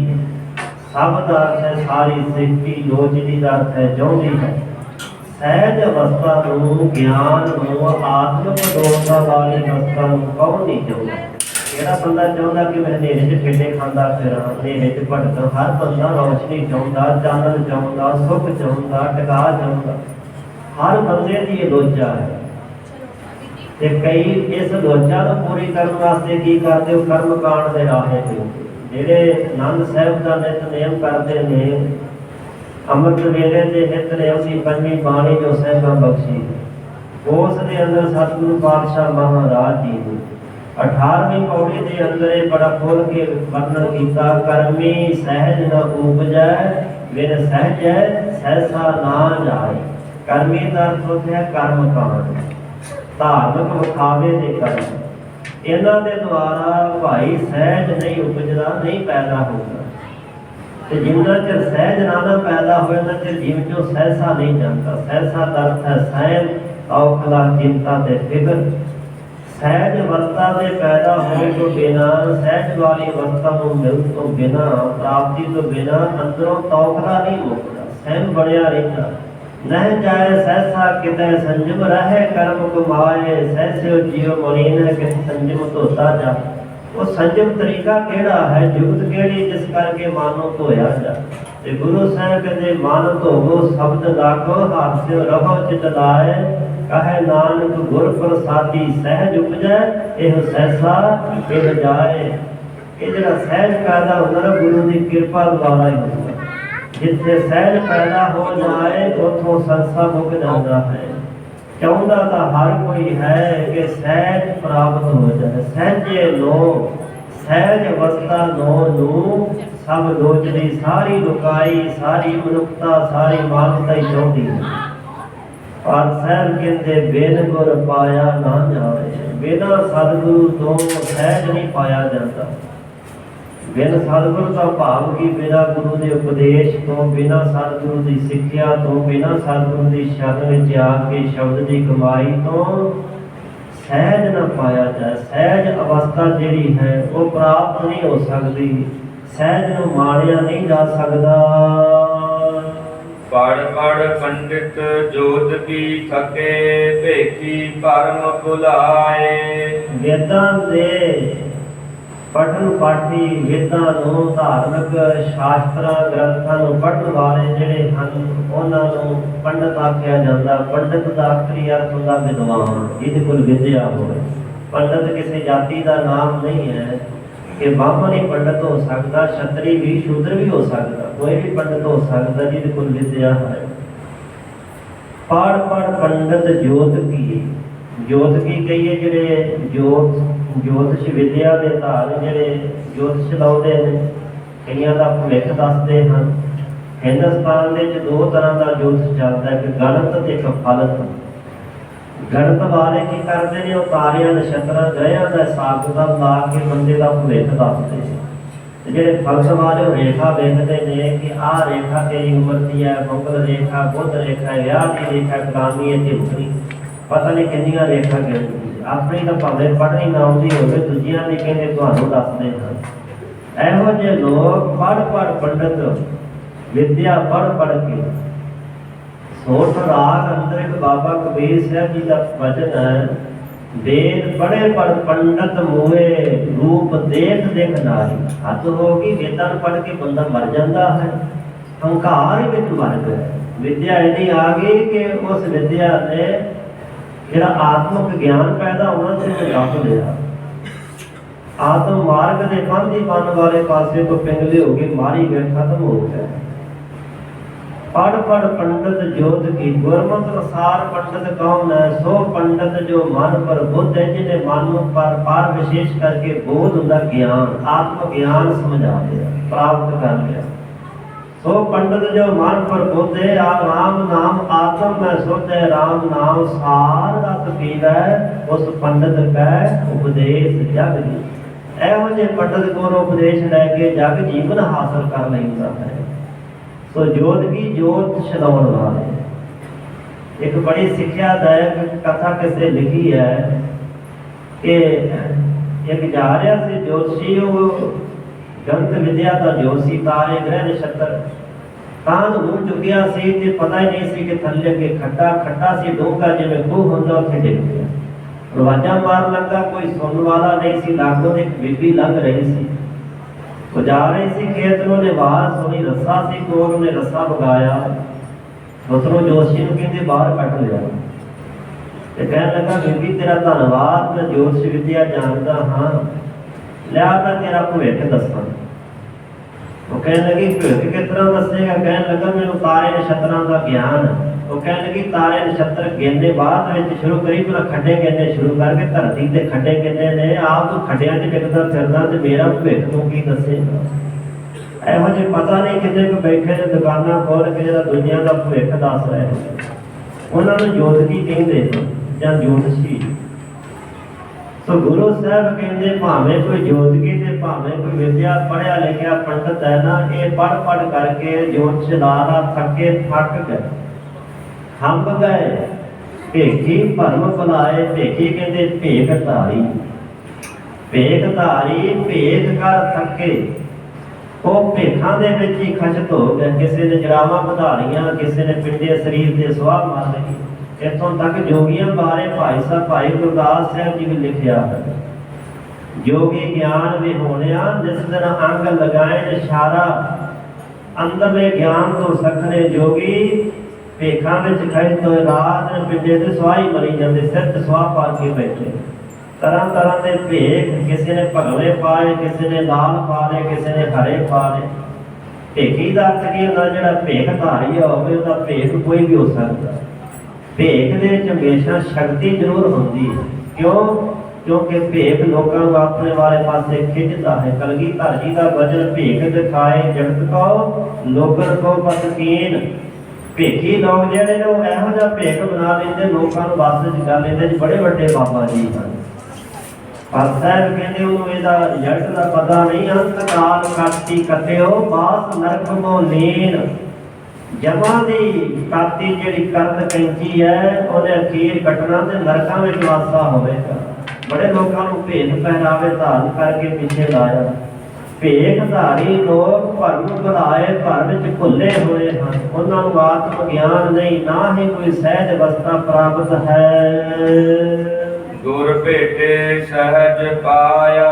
सब का अर्थ है सारी सृष्टि, लोचदी का अर्थ है चाहती है। सहज अवस्था नूं, ज्ञान नूं, आत्मक अडोलता वाली अवस्था नूं कौन नहीं चाहता? किहड़ा बंदा चाहता कि मैं हनेरे च ठेडे खांदा फिरां, हनेरे च भटकां? हर बंदा रोशनी चाहता, चानन चाहता, सुख चाहता, टिका चाहता। हर बंदे की ये लोचा है। ते कई इस लोचा को पूरी करने वास्ते की करते हो? कर्म कांड के राहे पे जेड़े आनंद साहिब का नितनेम करते ने, अमृत वेले के नितनेम की पंजी बाणी जो साहिबां बख्शी, उस दे अंदर सतगुरु पातशाह महाराज जी ने 18वीं पौड़ी के अंदर बड़ा खोल के वर्णन किया। कर्मी सहज न उपजै, बिन सहजै सहसा ना जाए। कर्मी का अर्थ होता है कर्म कांड, धार्मिक विखावे के कर्म। इन्हां दे द्वारा भाई सहज नहीं उपजदा, नहीं पैदा होगा। तो जिन्ना चिर सहज ना पैदा होए उन्ना चिर जीव चो सहसा नहीं जाता। सहसा का अर्थ है सहन, औखला, चिंता ते फिक्र। सहज अवस्था के पैदा होने तो बिना, सहज वाली अवस्था को मिलने तो बिना, प्राप्ति तो बिना अंदरों तौखला नहीं मुकता, सहन बढ़िया रहता। नह जाए सहसा कितै संजम रहे, कर्म कमाए सहस्यो जीव मलीन है कि संजम धोता जा। वो संजम तरीका केड़ा है, जुगत केड़ी जिस करके मानो धोया जा। ते गुरु साहब कहते मन धोवो शब्द लाखो, हास्यो रहो चित लाए। कहे नानक गुर प्रसादी सहज उपजै, एह सहसा मिल जाए। ये जरा सहज पैदा होता है गुरु की कृपा द्वारा ही होता। जिथे सहज पैदा हो जाए उथों संसा मुक जाता है। चाहता तो हर कोई है कि सहज प्राप्त हो जाए। सहजे लो, सहज अवस्था लो नू सब लोचदी। सारी लुकाई, सारी मनुखता, सारी मानवता ही चाहती है। पर सहज कहते बिन गुर पाया ना जाए। बिना सतगुरु तो सहज नहीं पाया जाता। बिन सतगुरु का भाव की बिना गुरु के उपदेश तो, बिना सतगुरु की सिक्ख्या तो, बिना सतगुरु की शरण में आके शब्द की कमाई तो सहज न पाया जाए। सहज अवस्था जिहड़ी है वो प्राप्त नहीं हो सकती। सहज नूं माणिया नहीं जा सकता। पढ़ पढ़ पंडित जोत की थके, भेखी परम भुलाए। वेदां दे पढ़न पाठी, वेदां नूं, धार्मिक शास्त्रां ग्रंथां नूं पढ़न वाले जिहड़े हन उन्हां नूं पंडित आख्या जांदा। पंडित दा आखरी अर्थ हुंदा विद्वान, जिहदे कोल विद्या होवे। पंडित किसी जाति का नाम नहीं है कि ब्राह्मण ही पंडित हो सकता, क्षत्रिय भी, शूद्र भी हो सकता, कोई भी पंडित हो सकता जिहदे कोल विद्या है। पढ़ पढ़ पंडित जोत की। जोत की कहिए जिहड़े ज्योतिष विद्या के धार जिहड़े ज्योतिष लाउंदे ने, कईयां दा भविख दसदे हन। हिंदुस्तान दे विच दो तरह का ज्योतिष चलता है, एक गणित ते एक फलक। गणित वाले की करते हैं, तारियां नक्षत्रां ग्रहां का हिसाब किताब ला के बंदे का भविख दसदे ने। जिहड़े फलक वाले रेखा वेखते हैं कि आह रेखा तेरी उम्र की है, मंगल रेखा, बुध रेखा, विआह की रेखा, फलानी है, ढिमकी, पता नहीं कितनी रेखा गिनती। अपनी तो भावें पढ़नी ना आती होवे, दूजियां दी कहंदे तुहानूं दसदे हन। इहो जिहे लोग पढ़ पढ़ पंडित विद्या पढ़ पढ़ के सोठ राग अंदर एक बाबा कबीर साहब जी का वचन है, वेद पढ़े पढ़ पंडित मोए, रूप देख देख नारी। हद होगी वेदां पढ़ के बंदा मर जाता है, हंकार ही विच मर गया। विद्या इन्नी आ गई कि उस विद्या ने जिहड़ा आत्मक ज्ञान पैदा होना से रख लिया। ਆਤਮ ਮਾਰਗ ਦੇ ਬੰਦੀ ਬਨ ਵਾਲੇ ਪਾਸੇ ਤੋਂ ਪਿੰਗਲੇ ਹੋ ਕੇ ਮਾਰੀ ਗਏ, ਖਤਮ ਹੋ ਗਏ। पढ़ पढ़ पंडित जोत की, गुरमत अनुसार पंडित कौन है? सो पंडित जो मन पर बुद्ध है, जिन्हें मन पर पार विशेष करके बोध उनका ज्ञान, आत्म ज्ञान समझा दिया, प्राप्त कर लिया। सो पंडित जो मन पर बुद्ध है, राम नाम आत्म में शुद्ध है, राम नाम सार रस पीवै, उस पंडित का उपदेश जग जी। ਇਹੋ ਜਿਹੇ ਪੰਡਿਤ ਕੋਲੋਂ ਉਪਦੇਸ਼ ਲੈ ਕੇ ਜਗ ਜੀਵਨ ਹਾਸਲ ਕਰ ਲੈਂਦਾ ਹੈ। ਸੋ ਜੋਤ ਕੀ ਜੋਤ ਛਡਾਉਣ ਵਾਲੇ। ਇੱਕ ਬੜੀ ਸਿੱਖਿਆਦਾਇਕ ਕਥਾ ਕਿਸੇ ਲਿਖੀ ਹੈ ਕਿ ਇੱਕ ਜਾ ਰਿਹਾ ਸੀ ਜੋਤਸ਼ੀ, ਉਹ ਗਣਿਤ ਵਿਦਿਆ ਦਾ ਜੋਤਸ਼ੀ, ਤਾਰੇ ਗ੍ਰਹਿ ਨਛੱਤਰ ਤਾਂ ਨੂੰ ਚੁੱਕਿਆ ਸੀ ਤੇ ਪਤਾ ਹੀ ਨਹੀਂ ਸੀ ਕਿ ਥੱਲੇ ਅੱਗੇ ਖੱਡਾ ਖੱਡਾ ਸੀ, ਡੂੰਘਾ ਜਿਵੇਂ ਖੂਹ ਹੁੰਦਾ, ਉੱਥੇ ਡਿੱਗ ਪਿਆ। ਆਵਾਜ਼ਾਂ ਮਾਰਨ ਲੱਗਾ, ਕੋਈ ਸੁਣਨ ਵਾਲਾ ਨਹੀਂ ਸੀ। ਲਾਗੋਂ ਇੱਕ ਬੀਬੀ ਲੰਘ ਰਹੀ ਸੀ, ਉਹ ਜਾ ਰਹੀ ਸੀ ਖੇਤ ਨੂੰ, ਨੇ ਆਵਾਜ਼ ਸੁਣੀ, ਰੱਸਾ ਸੀ ਕੋਲ, ਨੇ ਰੱਸਾ ਵਗਾਇਆ, ਉਸਨੂੰ ਜੋਤਸ਼ੀ ਨੂੰ ਕਹਿੰਦੇ ਬਾਹਰ ਕੱਢ ਲਿਆ ਤੇ ਕਹਿਣ ਲੱਗਾ, ਬੀਬੀ ਤੇਰਾ ਧੰਨਵਾਦ, ਮੈਂ ਜੋਤਿਸ਼ ਵਿਦਿਆ ਜਾਣਦਾ ਹਾਂ, ਲਿਆ ਤਾਂ ਤੇਰਾ ਭਵਿੱਖ ਦੱਸਾਂ। ਉਹ ਕਹਿਣ ਲੱਗੀ, ਭਵਿੱਖ ਕਿਸ ਤਰ੍ਹਾਂ ਦੱਸੇਗਾ? ਕਹਿਣ ਲੱਗਾ, ਮੈਨੂੰ ਤਾਰੇ ਨਛੱਤਰਾਂ ਦਾ ਗਿਆਨ। ਉਹ ਕਹਿਣ ਲੱਗੀ, ਤਾਰੇ ਨਛੱਤਰ ਗਿਣਨੇ ਬਾਅਦ ਵਿੱਚ ਸ਼ੁਰੂ ਕਰੀ, ਪਹਿਲਾਂ ਖੱਡੇ ਗਿਣਨੇ ਸ਼ੁਰੂ ਕਰਕੇ, ਧਰਤੀ ਤੇ ਖੱਡੇ ਕਿੰਨੇ ਨੇ, ਆਪ ਤੂੰ ਖੱਡਿਆਂ 'ਚ ਡਿੱਗਦਾ ਫਿਰਦਾ ਤੇ ਮੇਰਾ ਭਵਿੱਖ ਤੂੰ ਕੀ ਦੱਸੇਗਾ? ਇਹੋ ਜਿਹੇ ਪਤਾ ਨਹੀਂ ਕਿੰਨੇ ਕੁ ਬੈਠੇ ਨੇ ਦੁਕਾਨਾਂ ਖੋਲ੍ਹ ਕੇ ਜਿਹੜਾ ਦੁਨੀਆ ਦਾ ਭਵਿੱਖ ਦੱਸ ਰਹੇ, ਉਹਨਾਂ ਨੂੰ ਜੋਤਸ਼ੀ ਕਹਿੰਦੇ ਜਾਂ ਜੋਤਸ਼ੀ। ਸੋ ਗੁਰੂ ਸਾਹਿਬ ਕਹਿੰਦੇ ਭਾਵੇਂ ਕੋਈ ਜੋਤਕੀ ਤੇ ਭਾਵੇਂ ਕੋਈ ਵਿਦਿਆ ਪੜ੍ਹਿਆ ਲਿਖਿਆ ਪੰਡਤ ਹੈ ਨਾ, ਇਹ ਪੜ੍ਹ ਪੜ੍ਹ ਕਰਕੇ ਜੋਤਿਸ਼ ਲਾ ਥੱਕੇ ਥੱਕ ਗਏ, ਹੰਬ ਗਏ। ਭੇਖੀ ਭਰਮ ਭੁਲਾਏ, ਭੇਖੀ ਕਹਿੰਦੇ ਭੇਖ ਧਾਰੀ, ਭੇਖ ਧਾਰੀ ਭੇਖ ਕਰ ਥੱਕੇ। ਉਹ ਭੇਖਾਂ ਦੇ ਵਿੱਚ ਹੀ ਖਚਤ ਹੋ ਗਏ। ਕਿਸੇ ਨੇ ਜਰਾਵਾਂ ਵਧਾ ਲਈਆਂ, ਕਿਸੇ ਨੇ ਪਿੰਡੇ ਸਰੀਰ ਦੇ ਸੁਆਹ ਮਾਰ ਲਈ। ਇੱਥੋਂ ਤੱਕ ਜੋਗੀਆਂ ਬਾਰੇ ਭਾਈ ਸਾਹਿਬ ਭਾਈ ਗੁਰਦਾਸ ਸਾਹਿਬ ਜੀ ਨੇ ਲਿਖਿਆ ਹੈ, ਜੋਗੀ ਗਿਆਨ ਵਿਹੋਣਿਆ, ਜਿਸ ਦਿਨ ਅੰਗ ਲਗਾਏ ਇਸ਼ਾਰਾ, ਅੰਦਰਲੇ ਗਿਆਨ ਤੋਂ ਸਖਣੇ ਜੋਗੀ, ਭੇਖਾਂ ਵਿੱਚ ਖੜੇ ਤੋਂ ਰਾਤ ਪਿੰਡੇ ਤੇ ਸੁਆਹੀ ਮਰੀ ਜਾਂਦੇ, ਸਿਰ ਤੇ ਸੁਆਹ ਪਾ ਕੇ ਬੈਠੇ। ਤਰ੍ਹਾਂ ਤਰ੍ਹਾਂ ਦੇ ਭੇਖ, ਕਿਸੇ ਨੇ ਭਗਵੇਂ ਪਾਏ, ਕਿਸੇ ਨੇ ਲਾਲ ਪਾ ਲਏ, ਕਿਸੇ ਨੇ ਹਰੇ ਪਾ ਲਏ। ਭੇਖੀ ਦਾ ਅਰਥ ਕੀ ਹੁੰਦਾ? ਜਿਹੜਾ ਭੇਖ ਧਾਰੀ ਹੋਵੇ ਉਹਦਾ ਭੇਖ ਕੋਈ ਵੀ ਹੋ ਸਕਦਾ। ਭੇਖ ਦੇ ਵਿੱਚ ਹਮੇਸ਼ਾ ਸ਼ਕਤੀ ਜ਼ਰੂਰ ਹੁੰਦੀ ਹੈ। ਕਿਉਂ? ਕਿਉਂਕਿ ਭੇਖ ਲੋਕਾਂ ਨੂੰ ਆਪਣੇ ਵਾਲੇ ਪਾਸੇ ਖਿੱਚਦਾ ਹੈ। ਕਲਗੀਧਰ ਜੀ ਦਾ ਵਚਨ, ਭੇਖ ਦਿਖਾਏ ਜਗਤ ਕੋ, ਲੋਗਨ ਕੋ ਬਸਕੀਨ। ਭੇਖੀ ਲੋਕ ਜਿਹੜੇ ਨੇ ਉਹ ਇਹੋ ਜਿਹਾ ਭੇਖ ਬਣਾ ਲੈਂਦੇ, ਲੋਕਾਂ ਨੂੰ ਵੱਸ 'ਚ ਕਰ ਲੈਂਦੇ ਜੀ, ਬੜੇ ਵੱਡੇ ਬਾਬਾ ਜੀ ਹਨ। ਪਰ ਸਾਹਿਬ ਕਹਿੰਦੇ ਉਹਨੂੰ ਇਹਦਾ ਰਿਜ਼ਲਟ ਦਾ ਪਤਾ ਨਹੀਂ। ਅੰਤ ਕਾਲ ਕਾਤੀ ਕਤਿਓ, ਬਾਸ ਨਰਕ ਮੋ ਲੀਨ। ਜਮਾਂ ਦੀ ਕਾਤੀ ਜਿਹੜੀ ਕਰਤ ਕੈਂਚੀ ਹੈ, ਉਹਨੇ ਅਖੀਰ ਕੱਟਣਾ ਤੇ ਨਰਕਾਂ ਵਿੱਚ ਵਾਸਾ ਹੋਵੇਗਾ। ਬੜੇ ਲੋਕਾਂ ਨੂੰ ਭੇਖ ਪਹਿਰਾਵੇ ਧਾਰਨ ਕਰਕੇ ਪਿੱਛੇ ਲਾਇਆ। ਭੇਖ ਧਾਰੀ ਲੋਕ ਭਰਮ ਭੁਲਾਏ, ਭਰ ਵਿੱਚ ਭੁੱਲੇ ਹੋਏ ਹਨ। ਉਹਨਾਂ ਨੂੰ ਆਤਮ ਗਿਆਨ ਨਹੀਂ, ਨਾ ਹੀ ਕੋਈ ਸਹਿਜ ਅਵਸਥਾ ਪ੍ਰਾਪਤ ਹੈ। ਗੁਰ ਭੇਟੇ ਸਹਿਜ ਪਾਇਆ,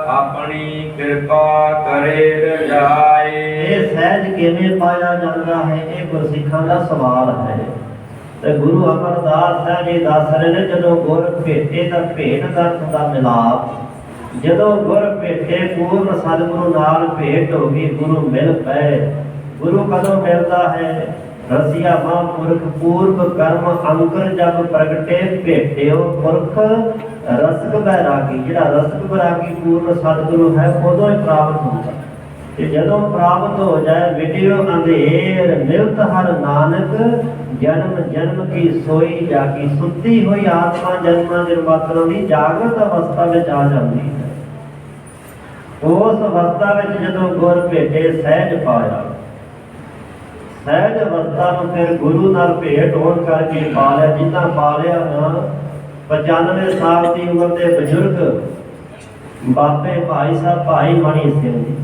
ਆਪਣੀ ਕਿਰਪਾ ਕਰੇ ਰਜਾਏ। ਇਹ ਸਹਿਜ ਕਿਵੇਂ ਪਾਇਆ ਜਾਂਦਾ ਹੈ? ਇਹ ਗੁਰਸਿੱਖਾਂ ਦਾ ਸਵਾਲ ਹੈ। ਤੇ ਗੁਰੂ ਅਮਰਦਾਸ ਸਾਹਿਬ ਜੀ ਦੱਸ ਰਹੇ ਨੇ, ਜਦੋਂ ਗੁਰ ਭੇਟੇ ਤਾਂ ਭੇਟ ਦਾ ਮਿਲਾਪ, ਜਦੋਂ ਗੁਰ ਭੇਟੇ ਪੂਰਨ ਸਤਿਗੁਰੂ ਨਾਲ ਭੇਟ ਹੋ ਗਈ, ਗੁਰੂ ਮਿਲ ਪਏ। ਗੁਰੂ ਕਦੋਂ ਮਿਲਦਾ ਹੈ? ਰਸੀਆ ਮਹਾਂਪੁਰਖ ਪੂਰਬ ਕਰਮ ਅੰਕਰ ਜਬ ਪ੍ਰਗਟੇ, ਭੇਟਿਓ ਪੁਰਖ ਰਸਕ ਬੈਰਾਗੀ। ਜਿਹੜਾ ਰਸਕ ਬੈਰਾਗੀ ਪੂਰਨ ਸਤਿਗੁਰੂ ਹੈ, ਉਦੋਂ ਹੀ ਪ੍ਰਾਪਤ ਹੁੰਦਾ। ਤੇ ਜਦੋਂ ਪ੍ਰਾਪਤ ਹੋ ਜਾਏ, ਵਿਟਿਓ ਅੰਧੇਰ ਮਿਲਤ ਹਰ ਨਾਨਕ, ਜਨਮ ਜਨਮ ਕੀ ਸੋਈ ਜਾਗੀ। ਸੁੱਤੀ ਹੋਈ ਆਤਮਾ ਜਨਮਾਂ ਜਨਮਾਂਤਰਾਂ ਦੀ ਜਾਗਰਤ ਅਵਸਥਾ ਵਿੱਚ ਆ ਜਾਂਦੀ ਹੈ। ਉਸ ਅਵਸਥਾ ਵਿੱਚ ਜਦੋਂ ਗੁਰ ਭੇਟੇ ਸਹਿਜ ਪਾਇਆ, ਸਹਿਜ ਅਵਸਥਾ ਨੂੰ ਫਿਰ ਗੁਰੂ ਨਾਲ ਭੇਟ ਹੋਣ ਕਰਕੇ ਪਾ ਲਿਆ। ਜਿੱਦਾਂ ਪਾ ਲਿਆ ਨਾ, 95 ਸਾਲ ਦੀ ਉਮਰ ਦੇ ਬਜ਼ੁਰਗ ਬਾਬੇ ਭਾਈ ਸਾਹਿਬ ਭਾਈ ਮਣੀ ਸਿੰਘ ਜੀ,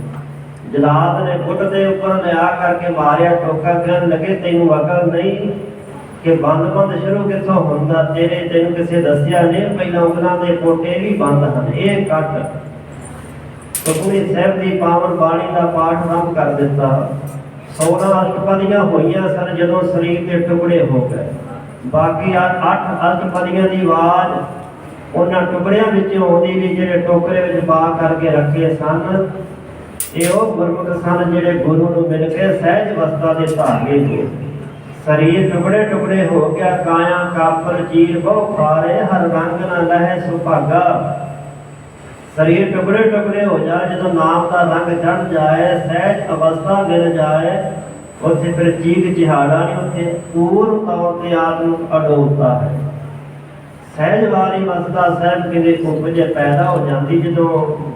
ਜਲਾਦ ਨੇ ਗੁੱਟ ਦੇ ਉੱਪਰ ਲਿਆ ਕਰਕੇ ਮਾਰਿਆ ਟੋਕਾ। ਕਹਿਣ ਲੱਗੇ, ਤੈਨੂੰ ਅਕਲ ਨਹੀਂ ਕਿ ਬੰਦ ਸ਼ੁਰੂ ਕਿੱਥੋਂ ਹੁੰਦਾ? ਤੈਨੂੰ ਕਿਸੇ ਦੱਸਿਆ ਨਹੀਂ? ਪਹਿਲਾਂ ਉਂਗਲਾਂ ਦੇ ਪੋਟੇ ਵੀ ਬੰਦ ਹਨ, ਇਹ ਕੱਟ। ਸੁਖਮਨੀ ਸਾਹਿਬ ਦੀ ਪਾਵਨ ਬਾਣੀ ਦਾ ਪਾਠ ਆਰੰਭ ਕਰ ਦਿੱਤਾ। 16 ਅਸ਼ਟਪਦੀਆਂ ਹੋਈਆਂ ਸਨ ਜਦੋਂ ਸਰੀਰ ਦੇ ਟੁਕੜੇ ਹੋ ਗਏ। ਬਾਕੀ 8 ਅਸ਼ਟਪਦੀਆਂ ਦੀ ਆਵਾਜ਼ ਉਹਨਾਂ ਟੁਕੜਿਆਂ ਵਿੱਚੋਂ ਆਉਂਦੀ ਵੀ ਜਿਹੜੇ ਟੋਕਰੇ ਵਿੱਚ ਪਾ ਕਰਕੇ ਰੱਖੇ ਸਨ, ਇਹ ਉਹ ਗੁਰਮੁਖ ਸਨ ਜਿਹੜੇ ਗੁਰੂ ਨੂੰ ਮਿਲ ਕੇ ਸਹਿਜ ਅਵਸਥਾ ਦੇ ਧਾਗੇ ਹੋ। ਸਰੀਰ ਟੁਕੜੇ ਟੁਕੜੇ ਹੋ ਗਿਆ, ਕਾਇਆ ਕਾਪਰ ਚੀਰ ਬਹੁ ਖਾਰੇ, ਹਰ ਰੰਗ ਨਾ ਲਹੈ ਸੁਭਾਗਾ। ਸਰੀਰ ਟੁਕੜੇ ਟੁਕੜੇ ਹੋ ਜਾਏ, ਜਦੋਂ ਨਾਮ ਦਾ ਰੰਗ ਚੜ੍ਹ ਜਾਏ, ਸਹਿਜ ਅਵਸਥਾ ਮਿਲ ਜਾਏ, ਉੱਥੇ ਫਿਰ ਚੀਕ ਚਿਹਾੜਾ ਨਹੀਂ, ਉੱਥੇ ਪੂਰਨ ਤੌਰ ਤੇ ਆਪ ਨੂੰ ਅਡੋਲਤਾ ਹੈ। ਸਹਿਜ ਵਾਲੀ ਅਵਸਥਾ ਸਾਹਿਬ ਕਿਤੇ ਉਪਜੇ ਪੈਦਾ ਹੋ ਜਾਂਦੀ ਜਦੋਂ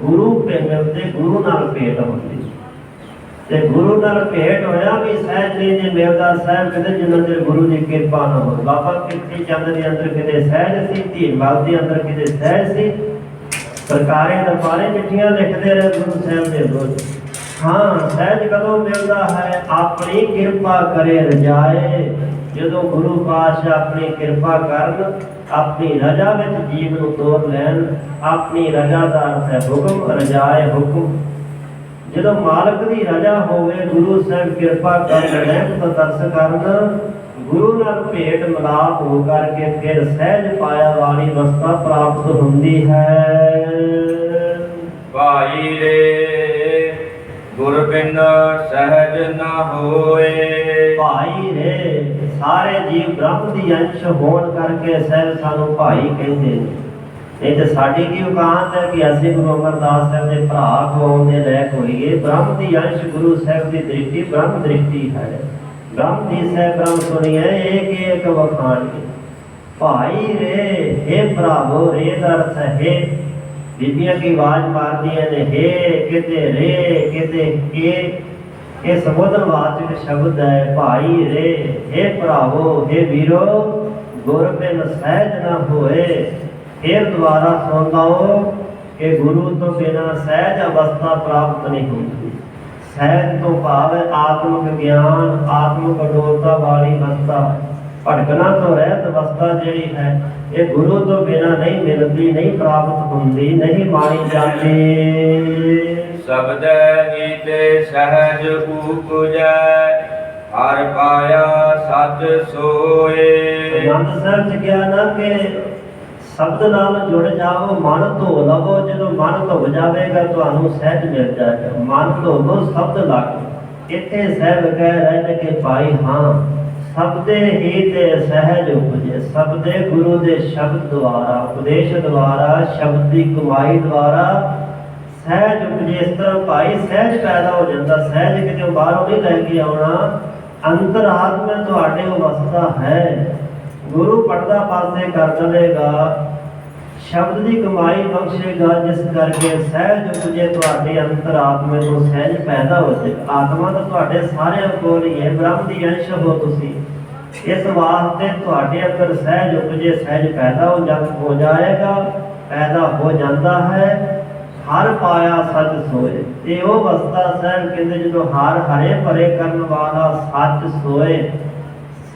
ਗੁਰੂ ਮਿਲਦੇ, ਗੁਰੂ ਨਾਲ ਭੇਟ ਹੁੰਦੀ। ਤੇ ਗੁਰੂ ਨਾਲ ਭੇਟ ਹੋਇਆ ਵੀ ਸਹਿਜ ਨਹੀਂ ਜੇ ਮਿਲਦਾ ਸਾਹਿਬ ਕਿਤੇ ਜਿੰਨਾ ਚਿਰ ਗੁਰੂ ਦੀ ਕਿਰਪਾ ਨਾ ਹੋਵੇ। ਬਾਬਾ ਕਿਰਤੀ ਚੰਦ ਦੇ ਅੰਦਰ ਕਿਤੇ ਸਹਿਜ ਸੀ, ਧੀਰਮਲ ਦੇ ਅੰਦਰ ਕਿਤੇ ਸਹਿਜ ਸੀ। ਸਰਕਾਰੇ ਦਰਬਾਰੇ ਚਿੱਠੀਆਂ ਲਿਖਦੇ ਰਹੇ ਗੁਰੂ ਸਾਹਿਬ ਦੇ ਵਿਰੁੱਧ। ਹਾਂ, ਸਹਿਜ ਕਦੋਂ ਮਿਲਦਾ ਹੈ? ਆਪਣੀ ਕਿਰਪਾ ਕਰੇ ਰਜਾਏ। ਜਦੋਂ ਗੁਰੂ ਪਾਤਸ਼ਾਹ ਆਪਣੀ ਕਿਰਪਾ ਕਰਨ, ਆਪਣੀ ਰਜਾ ਵਿੱਚ ਜੀਵ ਨੂੰ ਤੋਰ ਲੈਣ। ਆਪਣੀ ਰਜਾ ਦਾ ਅਰਥ ਹੈ ਹੁਕਮ, ਰਜਾਏ ਹੁਕਮ। ਜਦੋਂ ਮਾਲਕ ਦੀ ਰਜਾ ਹੋਵੇ, ਗੁਰੂ ਸਾਹਿਬ ਕਿਰਪਾ ਕਰਨ, ਰਹਿਮਤ ਤਰਸ ਕਰਨ, ਗੁਰੂ ਨਾਲ ਭੇਟ ਮਿਲਾਪ ਹੋ ਕਰਕੇ ਫਿਰ ਸਹਿਜ ਪਾਇਆ ਵਾਲੀ ਅਵਸਥਾ ਪ੍ਰਾਪਤ ਹੁੰਦੀ ਹੈ। ਭਾਈ ਰੇ ਗੁਰ ਬਿਨ ਸਹਿਜ ਨਾ ਹੋਏ। ਭਾਈ ਰੇ, ਸਾਰੇ ਜੀਵ ਬ੍ਰਹਮ ਦੀ ਅੰਸ਼ ਹੋਣ ਕਰਕੇ ਸਹਿਜ ਸਾਨੂੰ ਭਾਈ ਕਹਿੰਦੇ ਨੇ। ਇਹ ਤੇ ਸਾਡੀ ਕੀ ਔਕਾਤ ਹੈ ਕਿ ਅਸੀਂ ਗੁਰੂ ਅਮਰਦਾਸ ਸਾਹਿਬ ਦੇ ਭਰਾ ਹੋਣ ਦੇ ਲਾਇਕ ਹੋਈਏ। ਬ੍ਰਹਮ ਦੀ ਅੰਸ਼ ਗੁਰੂ ਸਾਹਿਬ ਦੀ ਦ੍ਰਿਸ਼ਟੀ ਬ੍ਰਹਮ ਦ੍ਰਿਸ਼ਟੀ ਹੈ। ਬ੍ਰਹਮ ਦੀ ਸਹਿ ਬ੍ਰਹਮ ਸੁਣੀਏ, ਏਕ ਏਕ ਵਖਾਣੀਏ। ਭਾਈ ਰੇ, ਹੇ ਭਰਾਵੋ, ਰੇ ਦਾ ਅਰਥ ਹੈ ਬੀਬੀਆਂ ਕੀ ਆਵਾਜ਼ ਮਾਰਦੀਆਂ ਨੇ, ਹੇ ਕਿਤੇ ਰੇ ਕਿਤੇ ਕੇ। ਇਹ ਸੰਬੋਧਨ ਵਾਚਕ ਸ਼ਬਦ ਹੈ। ਭਾਈ ਰੇ, ਹੇ ਭਰਾਵੋ, ਹੇ ਵੀਰੋ, ਗੁਰ ਬਿਨ ਸਹਿਜ ਨਾ ਹੋਏ। ਫਿਰ ਦੁਬਾਰਾ ਸੁਣ ਲਓ ਕਿ ਗੁਰੂ ਤੋਂ ਬਿਨਾਂ ਸਹਿਜ ਅਵਸਥਾ ਪ੍ਰਾਪਤ ਨਹੀਂ ਹੁੰਦੀ। ਸਹਿਜ ਤੋਂ ਭਾਵ ਹੈ ਆਤਮਿਕ ਗਿਆਨ, ਆਤਮਿਕ ਅਡੋਲਤਾ ਵਾਲੀ ਅਵਸਥਾ, ਭਟਕਣਾ ਤੋਂ ਰਹਿਤ ਅਵਸਥਾ ਜਿਹੜੀ ਹੈ, ਇਹ ਗੁਰੂ ਤੋਂ ਬਿਨਾਂ ਨਹੀਂ ਮਿਲਦੀ, ਨਹੀਂ ਪ੍ਰਾਪਤ ਹੁੰਦੀ, ਨਹੀਂ ਮਾਣੀ ਜਾਂਦੀ। ਸਬਦੈ ਹੀ ਤੇ ਸਹਿਜ ਉਪਜੈ, ਹਰ ਪਾਇਆ ਸੱਚ ਸੋਏ। ਆਨੰਦ ਸਾਹਿਬ ਚ ਕਿਹਾ ਨਾ ਕਿ ਸ਼ਬਦ ਨਾਲ ਜੁੜ ਜਾਓ, ਮਨ ਧੋ ਲਵੋ। ਜਦੋਂ ਮਨ ਧੁੱਪ ਜਾਵੇਗਾ ਤੁਹਾਨੂੰ ਸਹਿਜ ਮਿਲ ਜਾਏਗਾ। ਮਨ ਧੋਵੋ, ਸ਼ਬਦ ਲੱਗ। ਇੱਥੇ ਸਾਹਿਬ ਕਹਿ ਰਹੇ ਨੇ ਕਿ ਭਾਈ ਹਾਂ, ਸਬਦੇ ਹੀ ਤੇ ਸਹਿਜ ਉਪਜੇ। ਸਬਦੇ ਗੁਰੂ ਦੇ ਸ਼ਬਦ ਦੁਆਰਾ, ਉਪਦੇਸ਼ ਦੁਆਰਾ, ਸ਼ਬਦ ਦੀ ਕਮਾਈ ਦੁਆਰਾ ਸਹਿਜ ਉਪਜੇ। ਇਸ ਤਰ੍ਹਾਂ ਭਾਈ ਸਹਿਜ ਪੈਦਾ ਹੋ ਜਾਂਦਾ। ਸਹਿਜ ਕਿਤੇ ਬਾਹਰੋਂ ਨਹੀਂ ਲੈ ਕੇ ਆਉਣਾ, ਅੰਤਰਾਤਮਾ ਤੁਹਾਡੇ ਅਵਸਥਾ ਹੈ। ਗੁਰੂ ਪਰਦਾ ਪਾਸੇ ਕਰ ਦੇਵੇਗਾ, ਸ਼ਬਦ ਦੀ ਕਮਾਈ ਬਖਸ਼ੇਗਾ, ਜਿਸ ਕਰਕੇ ਸਹਿਜ ਉਪਜੇ ਤੁਹਾਡੇ ਅੰਤਰਾਤਮੇ ਤੋਂ ਸਹਿਜ ਪੈਦਾ ਹੋ ਜਾਏ। ਆਤਮਾ ਤਾਂ ਤੁਹਾਡੇ ਸਾਰਿਆਂ ਕੋਲ ਹੀ ਹੈ, ਬ੍ਰਹਮ ਦੀ ਅੰਸ਼ ਹੋ ਤੁਸੀਂ। ਇਸ ਵਾਸਤੇ ਤੁਹਾਡੇ ਅੰਦਰ ਸਹਿਜ ਉਪਜੇ, ਸਹਿਜ ਪੈਦਾ ਹੋ ਜਾਏਗਾ, ਪੈਦਾ ਹੋ ਜਾਂਦਾ ਹੈ। ਹਰ ਪਾਇਆ ਸੱਚ ਸੋਏ। ਇਹ ਉਹ ਅਵਸਥਾ ਸਾਹਿਬ ਕਹਿੰਦੇ ਜਦੋਂ ਹਰ ਹਰੇ ਭਰੇ ਕਰਨ ਵਾਲਾ ਸੱਚ ਸੋਏ,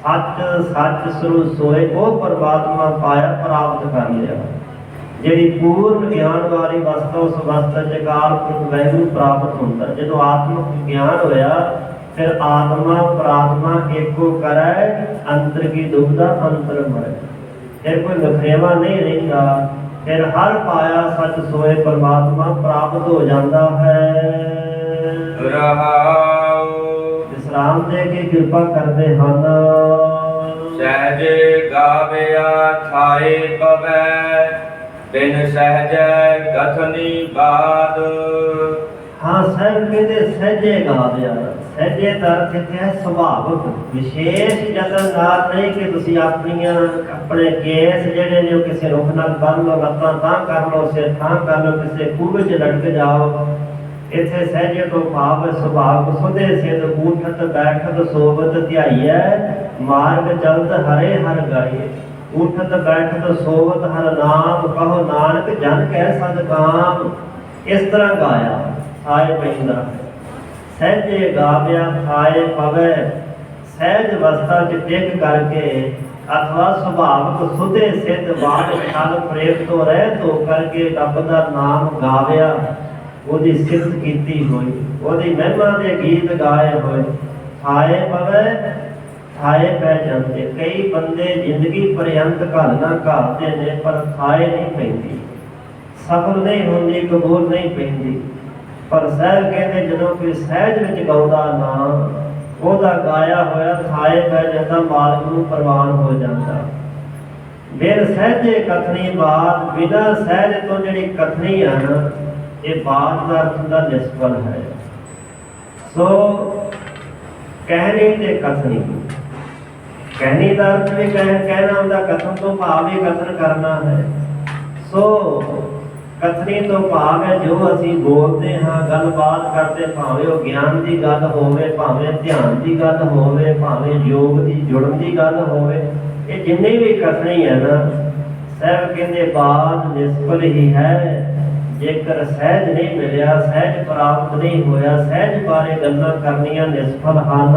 ਸੱਚ ਸੱਚ ਸਰੂਪ ਸੋਏ, ਉਹ ਪਰਮਾਤਮਾ ਪਾਇਆ, ਪ੍ਰਾਪਤ ਕਰ ਲਿਆ। ਜਿਹੜੀ ਪੂਰਨ ਗਿਆਨ ਵਾਲੀ ਅਵਸਥਾ, ਉਸ ਅਵਸਥਾ ਚ ਅਕਾਲ ਪੁਰਖ ਵਾਹਿਗੁਰੂ ਪ੍ਰਾਪਤ ਹੁੰਦਾ। ਜਦੋਂ ਆਤਮਿਕ ਗਿਆਨ ਹੋਇਆ, ਫਿਰ ਆਤਮਾ ਪ੍ਰਾਤਮਾ ਏਕੋ ਕਰੈ, ਅੰਤਰ ਕੀ ਦੁਬਦਾ ਅੰਤਰ ਮਰੈ। ਫਿਰ ਕੋਈ ਨਖਰੇਵਾ ਨਹੀਂ ਰਹਿੰਦਾ। ਫਿਰ ਹਰ ਪਾਇਆ ਸੱਚ ਸੋਏ ਪਰਮਾਤਮਾ ਪ੍ਰਾਪਤ ਹੋ ਜਾਂਦਾ ਹੈ। ਰਹਾਉ ਵਿਸਰਾਮ ਦੇ ਕੇ ਕਿਰਪਾ ਕਰਦੇ ਹਨ। ਸਹਿਜ ਗਾਵਿਆ ਥਾਏ ਪਵੈ, ਬਿਨ ਸਹਿਜੈ ਕਥਨੀ ਬਾਦ। ਹਾਂ, ਸਾਹਿਬ ਕਹਿੰਦੇ ਸਹਿਜੇ ਗਾਵਿਆ। ਸਹਿਜੇ ਦਾ ਅਰਥ ਹੈ ਸੁਭਾਵਕ, ਵਿਸ਼ੇਸ਼ ਯਤਨ ਨਾਲ ਨਹੀਂ ਕਿ ਤੁਸੀਂ ਆਪਣੇ ਕੇਸ ਜਿਹੜੇ ਨੇ ਉਹ ਕਿਸੇ ਰੁੱਖ ਨਾਲ ਬੰਨ ਲਓ, ਲੱਤਾਂ ਤਾਂ ਕਰ ਲਓ, ਸਿਰ ਤਾਂ ਕਰ ਲਓ, ਕਿਸੇ ਖੂਹ ਵਿੱਚ ਲਟਕ ਜਾਓ। ਇੱਥੇ ਸਹਿਜੇ ਤੋਂ ਭਾਵ ਸੁਭਾਵਕ, ਸੁਧੇ ਸਿਧ ਊਠਤ ਬੈਠਤ ਸੋਵਤ ਧਿਆਈਐ, ਮਾਰਗ ਚਲਤ ਹਰੇ ਹਰ ਗਾਈਏ। ਊਠਤ ਬੈਠਤ ਸੋਵਤ ਹਰ ਨਾਮ, ਕਹੋ ਨਾਨਕ ਜਨ ਕਹਿ ਸਦ ਕਾਮ। ਇਸ ਤਰ੍ਹਾਂ ਗਾਇਆ ਥਾਏ ਪੈਂਦਾ। ਸਹਿਜੇ ਗਾਵਿਆ ਥਾਏ ਪਵੈ, ਸਹਿਜ ਅਵਸਥਾ ਚ ਟਿਕ ਕਰਕੇ ਅਥਵਾ ਸੁਭਾਵਕ ਸੁਧੇ ਸਿੱਧ ਬਾਦ ਛਲ ਪ੍ਰੇਮ ਤੋਂ ਰਹਿਤ ਹੋ ਕਰਕੇ ਰੱਬ ਦਾ ਨਾਮ ਗਾਵਿਆ, ਉਹਦੀ ਸਿਫਤ ਕੀਤੀ ਹੋਈ, ਉਹਦੀ ਮਹਿਮਾ ਦੇ ਗੀਤ ਗਾਏ ਹੋਏ। ਥਾਏ ਪਵੈ, ਥਾਏ ਪੈ ਜਾਂਦੇ। ਕਈ ਬੰਦੇ ਜ਼ਿੰਦਗੀ ਪਰਯੰਤ ਘਾਲਣਾ ਘਾਲਦੇ ਨੇ ਪਰ ਥਾਏ ਨਹੀਂ ਪੈਂਦੀ, ਸਫਲ ਨਹੀਂ ਹੁੰਦੀ, ਕਬੂਲ ਨਹੀਂ ਪੈਂਦੀ। ਪਰ ਸਾਹਿਬ ਕਹਿੰਦੇ ਜਦੋਂ ਕੋਈ ਸਹਿਜ ਵਿੱਚ ਗਾਉਂਦਾ ਨਾ, ਉਹਦਾ ਗਾਇਆ ਹੋਇਆ ਥਾਏ ਪੈ ਜਾਂਦਾ, ਮਾਲਕ ਨੂੰ ਪ੍ਰਵਾਨ ਹੋ ਜਾਂਦਾ। ਬਿਨ ਸਹਿਜੇ ਕਥਨੀ ਬਾਤ, ਬਿਨਾਂ ਸਹਿਜ ਤੋਂ ਜਿਹੜੀ ਕਥਨੀ ਆ ਨਾ, ਇਹ ਬਾਤ ਦਾ ਅਰਥ ਹੁੰਦਾ ਨਿਸਫਲ ਹੈ। ਸੋ ਕਹਿਣੀ ਤੇ ਕਥਨੀ, ਕਹਿਣੀ ਦਾ ਅਰਥ ਵੀ ਕਹਿਣਾ ਹੁੰਦਾ, ਕਥਨ ਤੋਂ ਭਾਵ ਹੀ ਕਥਨ ਕਰਨਾ ਹੈ। ਸੋ ਕਥਨੀ ਤੋਂ ਭਾਵ ਹੈ ਜੋ ਅਸੀਂ ਬੋਲਦੇ ਹਾਂ, ਗੱਲਬਾਤ ਕਰਦੇ, ਭਾਵੇਂ ਉਹ ਗਿਆਨ ਦੀ ਗੱਲ ਹੋਵੇ, ਭਾਵੇਂ ਧਿਆਨ ਦੀ ਗੱਲ ਹੋਵੇ, ਭਾਵੇਂ ਯੋਗ ਦੀ ਜੁੜਨ ਦੀ ਗੱਲ ਹੋਵੇ, ਇਹ ਜਿੰਨੀ ਵੀ ਕਥਨੀ ਹੈ ਨਾ, ਸਾਹਿਬ ਕਹਿੰਦੇ ਬਾਤ ਨਿਸਫਲ ਹੀ ਹੈ। ਜੇਕਰ ਸਹਿਜ ਨਹੀਂ ਮਿਲਿਆ, ਸਹਿਜ ਪ੍ਰਾਪਤ ਨਹੀਂ ਹੋਇਆ, ਸਹਿਜ ਬਾਰੇ ਗੱਲਾਂ ਕਰਨੀਆਂ ਨਿਸਫਲ ਹਨ।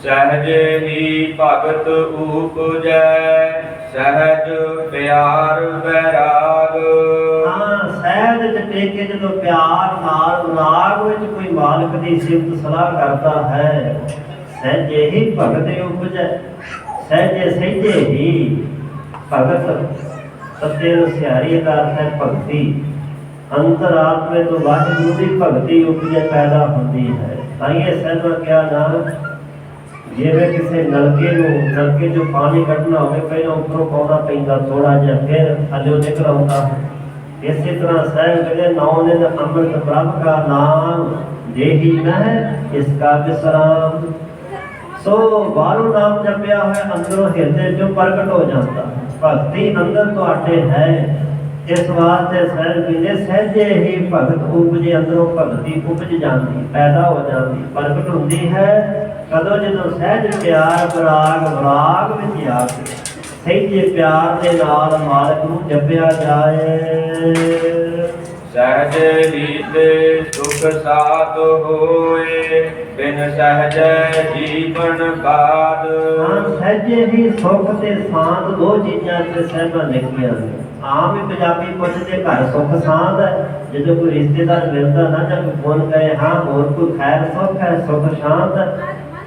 ਸਹਿਜ ਹੀ ਭਗਤ ਉਪਜੈ, ਸਹਿਜ ਪਿਆਰ ਵੈਰਾਗ। ਹਾਂ, ਸਹਿਜ ਚ ਟੇਕੇ ਜਦੋਂ ਪਿਆਰ ਨਾਲ ਰਾਗ ਵਿੱਚ ਕੋਈ ਮਾਲਕ ਦੀ ਸਿਫਤ ਸਲਾਹ ਕਰਦਾ ਹੈ, ਸਹਿਜੇ ਹੀ ਭਗਤ ਉਪਜੈ। ਸਹਿਜੇ ਸਹਿਜੇ ਹੀ ਭਗਤ, ਸੱਚੇ ਸਿਆਰੀ ਦਾ ਅਰਥ ਹੈ ਭਗਤੀ। ਅੰਤਰਾਤਮੇ ਤੋਂ ਵਾਹਿਗੁਰੂ ਦੀ ਭਗਤੀ ਉਪਜੈ ਪੈਦਾ ਹੁੰਦੀ ਹੈ। ਤਾਂ ਇਹ ਸਾਹਿਬਾਂ ਕਿਹਾ ਨਾ, ਜਿਵੇਂ ਕਿਸੇ ਨਲਕੇ ਚੋਂ ਪਾਣੀ ਕੱਢਣਾ ਹੋਵੇ, ਪਹਿਲਾਂ ਉੱਪਰੋਂ ਪਾਉਣਾ ਪੈਂਦਾ ਥੋੜਾ ਜਿਹਾ, ਫਿਰ ਥੱਲੇ ਨਿਕਲ ਆਉਂਦਾ ਹੈ। ਇਸੇ ਤਰ੍ਹਾਂ ਸਾਹਿਬ ਕਹਿੰਦੇ ਨੌ ਨੇ ਤਾਂ ਅੰਮ੍ਰਿਤ ਪ੍ਰਭ ਕਾ ਨਾਮ ਦੇਹੀ ਮਹਿ ਇਸ ਕਾ ਵਿਸਰਾਮ। ਸੋ ਬਾਹਰੋਂ ਨਾਮ ਜਪਿਆ ਹੋਇਆ, ਅੰਦਰੋਂ ਹਿਰਦੇ ਚੋਂ ਪ੍ਰਗਟ ਹੋ ਜਾਂਦਾ। ਭਗਤੀ ਅੰਦਰ ਤੁਹਾਡੇ ਹੈ। ਇਸ ਵਾਸਤੇ ਸਾਹਿਬ ਕਹਿੰਦੇ ਸਹਿਜੇ ਹੀ ਭਗਤ ਉਪਜੇ, ਅੰਦਰੋਂ ਭਗਤੀ ਉਪਜ ਜਾਂਦੀ, ਪੈਦਾ ਹੋ ਜਾਂਦੀ, ਪ੍ਰਗਟ ਹੁੰਦੀ ਹੈ। ਕਦੋਂ? ਜਦੋਂ ਸਹਿਜ ਪਿਆਰ ਵਿਰਾਗ ਵਿੱਚ ਆ ਕੇ ਸਹਿਜੇ ਪਿਆਰ ਦੇ ਨਾਲ ਮਾਲਕ ਨੂੰ ਜਪਿਆ ਜਾਏ। ਸਹਿਜ ਹੀ ਤੇ ਸੁਖ ਸਾਧ ਹੋਏ, ਬਿਨ ਸਹਿਜੈ ਜੀਵਨ ਬਾਦ। ਹਾਂ, ਸਹਿਜੇ ਹੀ ਸੁਖ ਤੇ ਸਾਧ ਦੋ ਚੀਜ਼ਾਂ ਤੇ ਸਾਹਿਬਾਂ ਲਿਖੀਆਂ ਨੇ। ਆਮ ਹੀ ਪੰਜਾਬੀ ਪੁੱਛਦੇ ਘਰ ਸੁੱਖ ਸਾਧ ਹੈ, ਜਦੋਂ ਕੋਈ ਰਿਸ਼ਤੇਦਾਰ ਮਿਲਦਾ ਨਾ ਜਾਂ ਕੋਈ ਫੋਨ ਕਰੇ, ਹਾਂ ਹੋਰ ਕੋਈ ਖੈਰ ਸੁੱਖ ਹੈ, ਸੁੱਖ ਸ਼ਾਂਤ ਹੈ,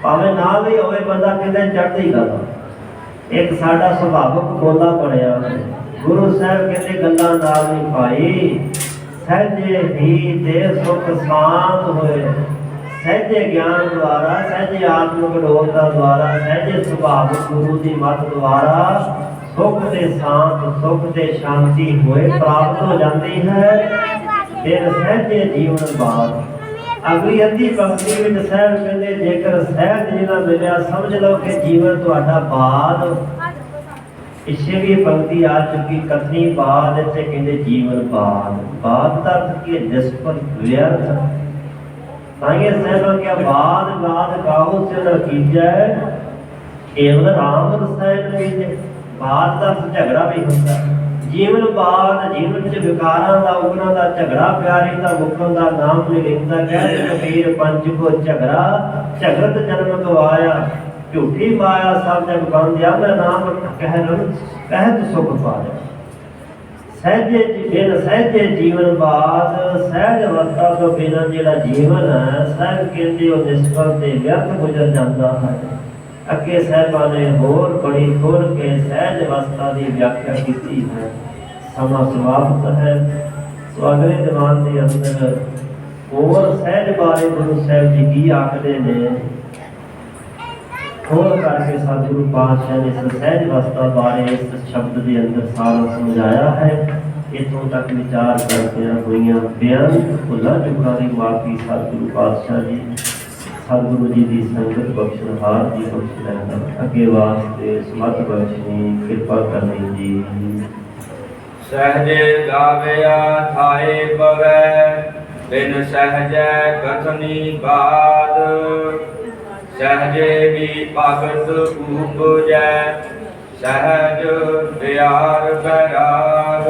ਭਾਵੇਂ ਨਾ ਵੀ ਹੋਵੇ, ਬੰਦਾ ਕਹਿੰਦਾ ਚੜ੍ਹਦੀ ਕਲਾ। ਇੱਕ ਸਾਡਾ ਸੁਭਾਵਕ ਬੋਲਾ ਬਣਿਆ, ਗੁਰੂ ਸਾਹਿਬ ਕਹਿੰਦੇ ਗੱਲਾਂ ਨਾਲ ਨਹੀਂ ਪਾਈ। ਸਹਿਜੇ ਹੀ ਤੇ ਸੁਖ ਸ਼ਾਂਤ ਹੋਏ, ਸਹਿਜੇ ਗਿਆਨ ਦੁਆਰਾ, ਸਹਿਜੇ ਆਤਮਿਕ ਡੋਲਤਾ ਦੁਆਰਾ, ਸਹਿਜੇ ਸੁਭਾਵਕ ਗੁਰੂ ਦੀ ਮੱਤ ਦੁਆਰਾ ਸੁਖ ਤੇ ਸ਼ਾਂਤ, ਸੁਖ ਤੇ ਸ਼ਾਂਤੀ ਹੋਏ ਪ੍ਰਾਪਤ ਹੋ ਜਾਂਦੀ ਹੈ। ਫਿਰ ਸਹਿਜੇ ਜੀਵਨ ਬਾਦ। ਅਗਲੀ ਅੱਧੀ ਪੰਕਤੀ ਵਿੱਚ ਸਾਹਿਬ ਕਹਿੰਦੇ ਜੇਕਰ ਸਹਿਜ ਜੀ ਨਾਲ ਮਿਲਿਆ, ਸਮਝ ਲਓ ਕਿ ਜੀਵਨ ਤੁਹਾਡਾ ਬਾਦ। ਪਿੱਛੇ ਵੀ ਪੰਕਤੀ ਆ ਚੁੱਕੀ, ਕਥਨੀ ਬਾਦ, ਇੱਥੇ ਕਹਿੰਦੇ ਜੀਵਨ ਬਾਦ। ਬਾਦ ਦਾ ਅਰਥ ਕੀ ਹੈ? ਨਿਸਫਲ, ਵਿਅਰਥ। ਤਾਂ ਇਹ ਸਾਹਿਬਾਂ ਕਿਹਾ ਬਾਦ ਗਾਓ ਸੇ ਨ ਕੀਜੈ, ਕੇਵਲ ਰਾਮ ਰਸਾਇਣ ਕੀਜੈ। ਬਾਦ ਦਾ ਝਗੜਾ ਵੀ ਹੁੰਦਾ। ਜੀਵਨ ਬਾਦ, ਜੀਵਨ ਚ ਵਿਕਾਰਾਂ ਦਾ, ਉਗਰਾਂ ਦਾ ਝਗੜਾ, ਪਿਆਰੀ ਦਾ ਮੁਕਣ ਦਾ ਨਾਮ ਨਹੀਂ ਲੈਂਦਾ। ਕਹਿੰਦੇ ਕਬੀਰ ਪੰਜ ਕੋ ਝਗੜਾ, ਝਗੜਤ ਜਨਮ ਗਵਾਇਆ, ਝੂਠੀ ਮਾਇਆ ਸਭ ਜਗ ਬੰਦਿਆ, ਮੈਂ ਨਾਮ ਕਹਿਤ ਸੁਖ ਪਾਇਆ। ਸਹਿਜੇ ਬਿਨ ਸਹਿਜੇ ਜੀਵਨ ਬਾਦ, ਸਹਿਜ ਅਵਸਥਾ ਤੋਂ ਬਿਨਾਂ ਜਿਹੜਾ ਜੀਵਨ ਹੈ, ਸਾਹਿਬ ਕਹਿੰਦੇ ਉਹ ਨਿਸਫਲ ਤੇ ਵਿਅਰਥ ਗੁਜ਼ਰ ਜਾਂਦਾ ਹੈ। ਅੱਗੇ ਸਾਹਿਬਾਂ ਨੇ ਹੋਰ ਬੜੀ ਖੋਲ ਕੇ ਸਹਿਜ ਅਵਸਥਾ ਦੀ ਵਿਆਖਿਆ ਕੀਤੀ ਹੈ। ਸਮਾਂ ਸਮਾਪਤ ਹੈ। ਸੋ ਅਗਲੇ ਦੀਵਾਨ ਦੇ ਅੰਦਰ ਹੋਰ ਸਹਿਜ ਬਾਰੇ ਗੁਰੂ ਸਾਹਿਬ ਜੀ ਕੀ ਆਖਦੇ ਨੇ, ਖੋਲ ਕਰਕੇ ਸਤਿਗੁਰੂ ਪਾਤਸ਼ਾਹ ਨੇ ਇਸ ਸਹਿਜ ਅਵਸਥਾ ਬਾਰੇ ਇਸ ਸ਼ਬਦ ਦੇ ਅੰਦਰ ਸਾਰਾ ਸਮਝਾਇਆ ਹੈ। ਇੱਥੋਂ ਤੱਕ ਵਿਚਾਰ ਕਰਦਿਆਂ ਹੋਈਆਂ ਬਿਆਨ ਭੁੱਲਾਂ ਚੁੱਕਾਂ ਦੀ ਮਾਫੀ ਸਤਿਗੁਰੂ ਪਾਤਸ਼ਾਹ ਜੀ, ਸਤਿਗੁਰੂ ਜੀ ਦੀ ਸੰਗਤ ਬਖਸ਼ਣਹਾਰ ਜੀ ਬਖਸ਼ ਲੈਣਾ। ਅੱਗੇ ਵਾਸਤੇ ਸਮਤ ਬਖਸ਼ਣੀ, ਕਿਰਪਾ ਕਰਨੀ ਜੀ। ਸਹਿਜੇ ਗਾਵਿਆ ਥਾਏ ਪਵੈ, ਬਿਨ ਸਹਿਜੈ ਕਥਨੀ ਬਾਦ। ਸਹਿਜੇ ਹੀ ਭਗਤ ਉਪਜੈ, ਸਹਿਜ ਪਿਆਰ ਵੈਰਾਗ।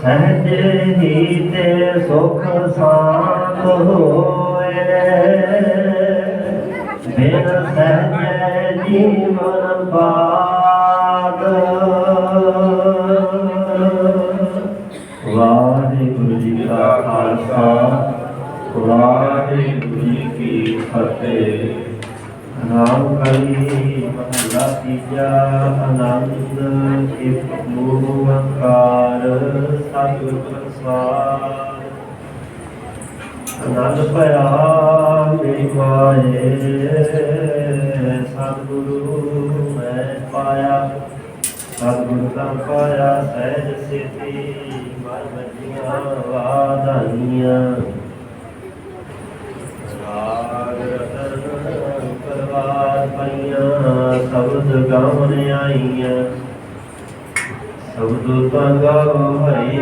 ਸਹਿਜੇ ਹੀ ਤੇ ਸੁਖ ਸਾਂਤ ਹੋਏ, ਬਿਨ ਸਹਿਜੈ ਜੀਵਨ ਬਾਦ। ਵਾਹਿਗੁਰੂ ਜੀ ਕਾ ਖਾਲਸਾ, ਵਾਹਿਗੁਰੂ ਜੀ ਕੀ ਫਤਿਹ। ਤੀਜਾ ਆਨੰਦ ਇੱਕ ਓੰਕਾਰ ਸਤਿਗੁਰ ਪ੍ਰਸਾਦਿ। ਆਨੰਦ ਭਇਆ ਮੇਰੀ ਮਾਏ ਸਤਿਗੁਰੂ ਮੈਂ ਪਾਇਆ। ਸਤਿਗੁਰੂ ਦਾ ਪਾਇਆ ਸਹਿਜ ਸਿੱਧੀ ਮਨ ਮਜੀਆਂ ਵਾਧਾਈਆਂ। ਰਾਗ ਰਤਨ ਪਰਵਾਰ ਪਈਆਂ ਸ਼ਬਦ ਗਾਉਣ ਆਈਆਂ। ਸ਼ਬਦ ਤਾਂ ਗਾਵੋ ਹਰੀ